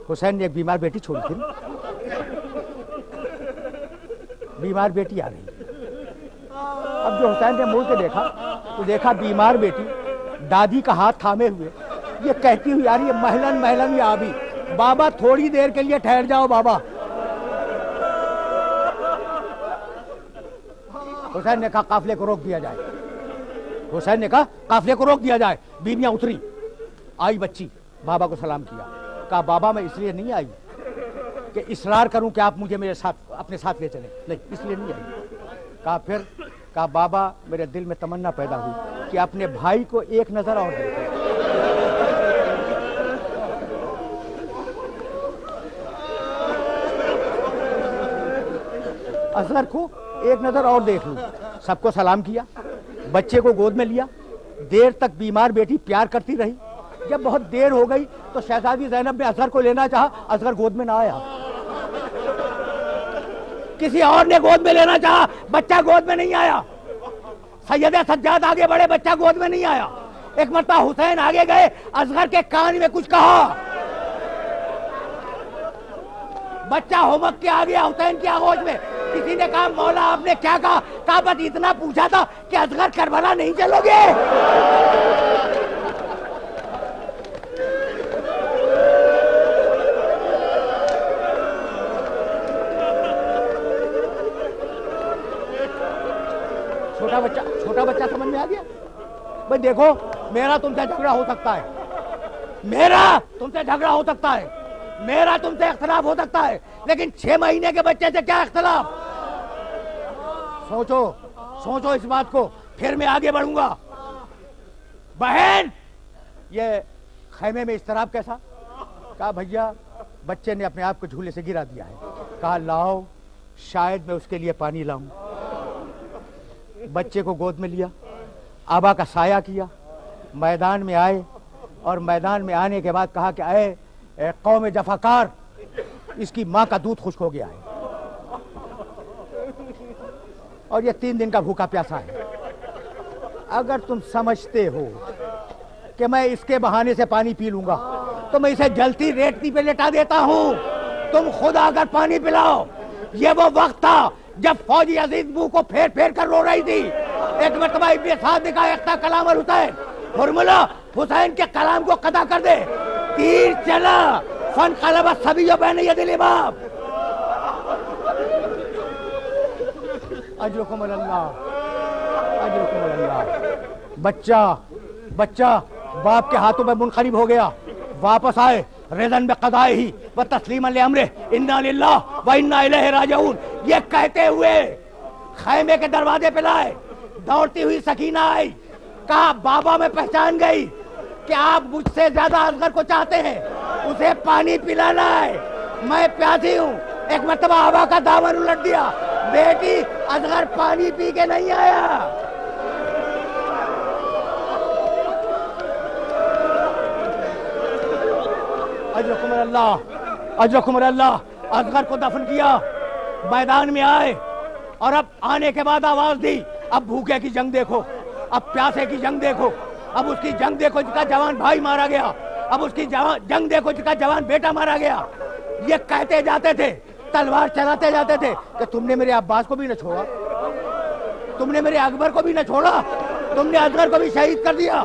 حسین نے ایک بیمار بیٹی چھوڑی تھی، بیمار بیٹی آ رہی. اب جو حسین نے مڑ کے دیکھا تو دیکھا بیمار بیٹی دادی کا ہاتھ تھامے ہوئے یہ کہتی ہوئی آ رہی ہے، محلن محلن یا آبی، بابا تھوڑی دیر کے لیے ٹھہر جاؤ بابا. حسین نے کہا قافلے کو روک دیا جائے. حسین نے کہا قافلے کو روک دیا جائے. بیویاں اتری، آئی بچی، بابا کو سلام کیا، کہا بابا میں اس لیے نہیں آئی کہ اصرار کروں کہ آپ مجھے میرے ساتھ اپنے ساتھ لے چلیں، نہیں اس لیے نہیں آئی. کہا پھر، کہا بابا میرے دل میں تمنا پیدا ہوئی کہ اپنے بھائی کو ایک نظر اور دیکھیں. اصغر کو ایک نظر اور دیکھ لوں. سب کو سلام کیا، بچے کو گود میں لیا. دیر تک بیمار بیٹی پیار کرتی رہی. جب بہت دیر ہو گئی تو شہزادی زینب نے اصغر کو لینا چاہا، اصغر گود میں نہ آیا. کسی اور نے گود میں لینا چاہا، بچہ گود میں نہیں آیا. سید سجاد آگے بڑھے، بچہ گود میں نہیں آیا. ایک مرتبہ حسین آگے گئے، اصغر کے کان میں کچھ کہا، بچہ ہومک کے آ گیا حسین کی آغوش میں. کسی نے کہا مولا آپ نے کیا کہا؟ کہا بس اتنا پوچھا تھا کہ اصغر کربلا نہیں چلو گے. چھوٹا بچہ سمجھ میں آ گیا. بھائی دیکھو، میرا تم سے جھگڑا ہو سکتا ہے، میرا تم سے جھگڑا ہو سکتا ہے، میرا تم سے اختلاف ہو سکتا ہے، لیکن 6 مہینے کے بچے سے کیا اختلاف؟ سوچو اس بات کو، پھر میں آگے بڑھوں گا. بہن، یہ خیمے میں اضطراب کیسا؟ کہا بھیا بچے نے اپنے آپ کو جھولے سے گرا دیا ہے. کہا لاؤ، شاید میں اس کے لیے پانی لاؤں. بچے کو گود میں لیا، آبا کا سایہ کیا، میدان میں آئے، اور میدان میں آنے کے بعد کہا کہ اے قوم جفاکار، اس کی ماں کا دودھ خشک ہو گیا ہے اور یہ 3 دن کا بھوکا پیاسا ہے. اگر تم سمجھتے ہو کہ میں اس کے بہانے سے پانی پی لوں گا تو میں اسے جلتی ریتنی پہ لٹا دیتا ہوں. تم خود آ کر پانی پلاؤ. یہ وہ وقت تھا جب فوجی عزیز منہ کو پھیر پھیر کر رو رہی تھی. ایک مرتبہ ابن سعد نے کہا اقطع کلام الحسین، فرمولا حسین کے کلام کو قطع کر دے. تیر چلا، فانقلب الصبی بین ید الامام. اجرکم اللہ، اجرکم اللہ. بچہ باپ کے ہاتھوں میں منقلب ہو گیا. واپس آئے رضن بقضائہ و تسلیما لامرہ، انا للہ و انا الیہ راجعون. یہ کہتے ہوئے خیمے کے دروازے پہ لائے. دوڑتی ہوئی سکینہ آئی، کہا بابا میں پہچان گئی کہ آپ مجھ سے زیادہ اصغر کو چاہتے ہیں، اسے پانی پلانا ہے، میں پیاسی ہوں. ایک مرتبہ آبا کا دامن الٹ دیا، بیٹی اصغر پانی پی کے نہیں آیا. اجرکم اللہ، اجرکم اللہ. اصغر کو دفن کیا، میدان میں آئے، اور اب آنے کے بعد آواز دی، اب بھوکے کی جنگ دیکھو، اب پیاسے کی جنگ دیکھو، اب اس کی جنگ دیکھو جس کا جوان بھائی مارا گیا، اب اس کی جنگ دیکھو جس کا جوان بیٹا مارا گیا. یہ کہتے جاتے تھے، تلوار چلاتے جاتے تھے کہ تم نے میرے عباس کو بھی نہ چھوڑا، تم نے میرے اکبر کو بھی نہ چھوڑا، تم نے اصغر کو بھی شہید کر دیا.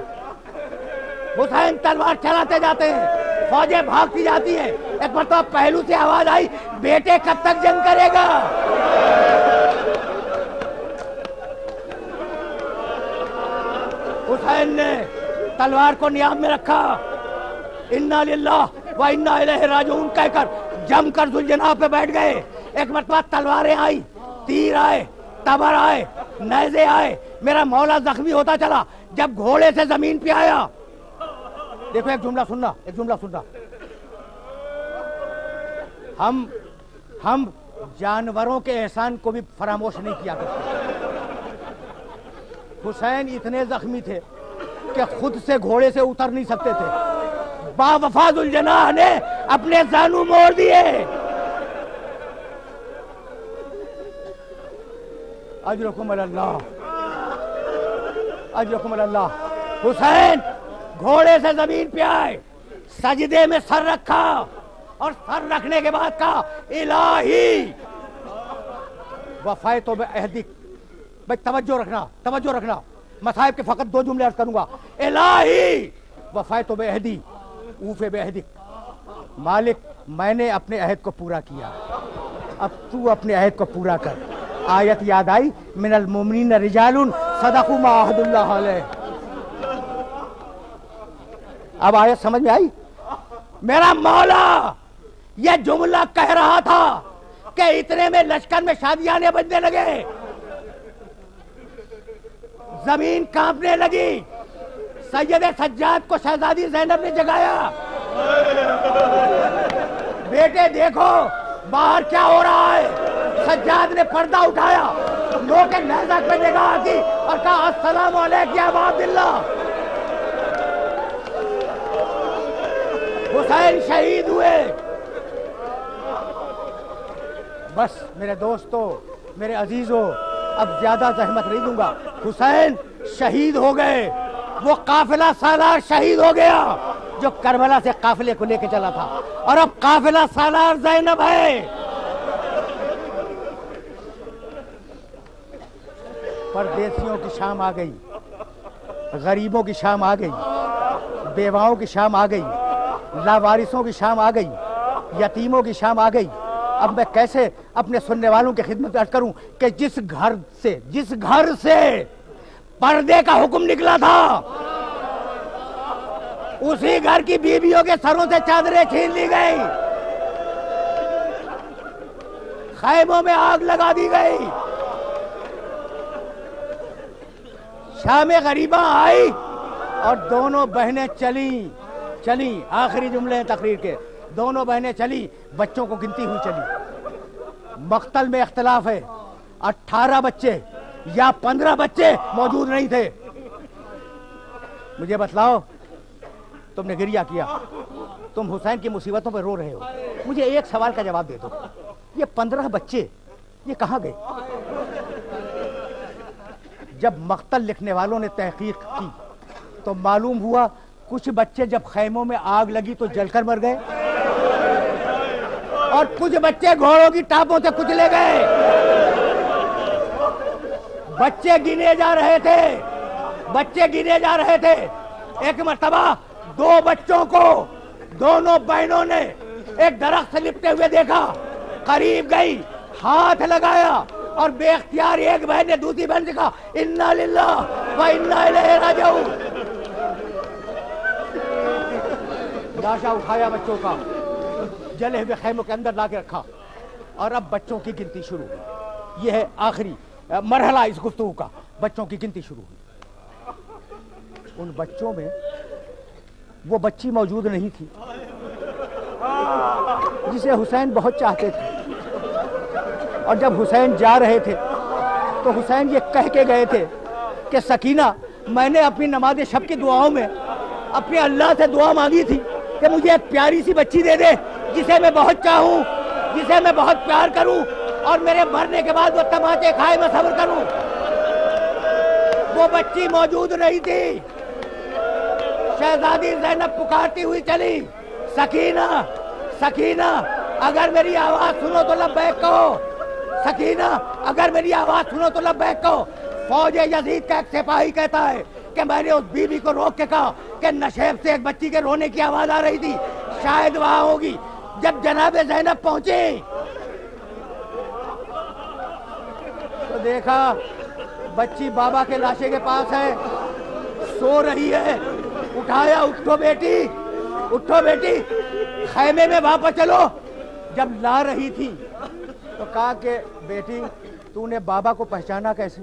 حسین تلوار چلاتے جاتے ہیں، فوجیں بھاگتی جاتی ہیں. ایک مرتبہ پہلو سے آواز آئی، بیٹے کب تک جنگ کرے گا؟ حسین نے تلوار کو نیام میں رکھا، انا للہ و انا الیہ راجعون کہہ کر جم کر ذوالجناح پہ بیٹھ گئے. ایک مرتبہ تلواریں آئی، تیر آئے، تبر آئے، نیزے آئے، میرا مولا زخمی ہوتا چلا جب گھوڑے سے زمین پہ آیا. دیکھو ایک جملہ سننا, ایک جملہ سننا. ہم جانوروں کے احسان کو بھی فراموش نہیں کیا کرتے. حسین اتنے زخمی تھے کہ خود سے گھوڑے سے اتر نہیں سکتے تھے. با وفا ذوالجناح نے اپنے زانو موڑ دیے. اجرکم اللہ, اجرکم اللہ. حسین گھوڑے سے زمین پہ آئے, سجدے میں سر رکھا اور سر رکھنے کے بعد کہا الہی وفائے تو عہدک. بھائی توجہ رکھنا, توجہ رکھنا. مصائب کے فقط 2 جملے عرض کروں گا. الہی وفائے تو عہدی اوفے بعہدک. مالک میں نے اپنے عہد کو پورا کیا, اب تو اپنے عہد کو پورا کر. آیت یاد آئی, من المؤمنین رجال صدقوا ما عاہدوا اللہ علیہ. اب آیت سمجھ میں آئی؟ میرا مولا یہ جملہ کہہ رہا تھا کہ اتنے میں لشکر میں شادیانے بجنے لگے, زمین کانپنے لگی. سید سجاد کو شہزادی زینب نے جگایا, بیٹے دیکھو باہر کیا ہو رہا ہے. سجاد نے پردہ اٹھایا, لو کے لہجہ پہ نگاہ کی اور کہا السلام علیکم یا ابا عبداللہ. حسین شہید ہوئے. بس میرے دوستو, میرے عزیزو, اب زیادہ زحمت نہیں دوں گا. حسین شہید ہو گئے. وہ قافلہ سالار شہید ہو گیا جو کربلا سے قافلے کو لے کے چلا تھا, اور اب قافلہ سالار زینب ہے. پردیسیوں کی شام آ گئی, غریبوں کی شام آ گئی, بیواؤں کی شام آ گئی, لاوارثوں کی شام آ گئی, یتیموں کی شام آ گئی. اب میں کیسے اپنے سننے والوں کی خدمت عرض کروں کہ جس گھر سے پردے کا حکم نکلا تھا اسی گھر کی بیویوں کے سروں سے چادریں چھین لی گئی, خیموں میں آگ لگا دی گئی. شام غریباں آئی اور دونوں بہنیں چلیں. آخری جملے ہیں تقریر کے. دونوں بہنیں چلی, بچوں کو گنتی ہوئی چلی. مقتل میں اختلاف ہے, 18 بچے یا 15 بچے موجود نہیں تھے. مجھے بتلاؤ, تم نے گریہ کیا, تم حسین کی مصیبتوں پہ رو رہے ہو. مجھے ایک سوال کا جواب دے دو, یہ 15 بچے یہ کہاں گئے؟ جب مقتل لکھنے والوں نے تحقیق کی تو معلوم ہوا کچھ بچے جب خیموں میں آگ لگی تو جل کر مر گئے, اور کچھ بچے گھوڑوں کی ٹاپوں سے کچلے گئے. بچے گنے جا رہے تھے. ایک مرتبہ 2 بچوں کو دونوں بہنوں نے ایک درخت سے لپٹے ہوئے دیکھا, قریب گئی, ہاتھ لگایا, اور بے اختیار ایک بہن نے دوسری بہن سے کہا انا للہ و انا الیہ راجعون. لاشا اٹھایا بچوں کا, جلے ہوئے خیموں کے اندر لا کے رکھا, اور اب بچوں کی گنتی شروع ہوئی. یہ ہے آخری مرحلہ اس گفتگو کا. بچوں کی گنتی شروع ہوئی. ان بچوں میں وہ بچی موجود نہیں تھی جسے حسین بہت چاہتے تھے, اور جب حسین جا رہے تھے تو حسین یہ کہہ کے گئے تھے کہ سکینہ, میں نے اپنی نماز شب کی دعاؤں میں اپنے اللہ سے دعا مانگی تھی کہ مجھے ایک پیاری سی بچی دے دے جسے میں بہت چاہوں, جسے میں بہت پیار کروں, اور میرے مرنے کے بعد وہ تماچے کھائے میں صبر کروں. وہ بچی موجود نہیں تھی. شہزادی زینب پکارتی ہوئی چلی, سکینہ سکینہ اگر میری آواز سنو تو لبیک کہو, سکینہ اگر میری آواز سنو تو لبیک کہو. فوج یزید کا ایک سپاہی کہتا ہے کہ میں نے اس بی بی کو روک کے کہا کہ نشیب سے ایک بچی کے رونے کی آواز آ رہی تھی, شاید وہاں ہوگی. جب جناب زینب پہنچی تو دیکھا بچی بابا کے لاشے کے پاس ہے, سو رہی ہے. اٹھایا, اٹھو بیٹی, اٹھو بیٹی, خیمے میں واپس چلو. جب لا رہی تھی تو کہا کہ بیٹی تو نے بابا کو پہچانا کیسے؟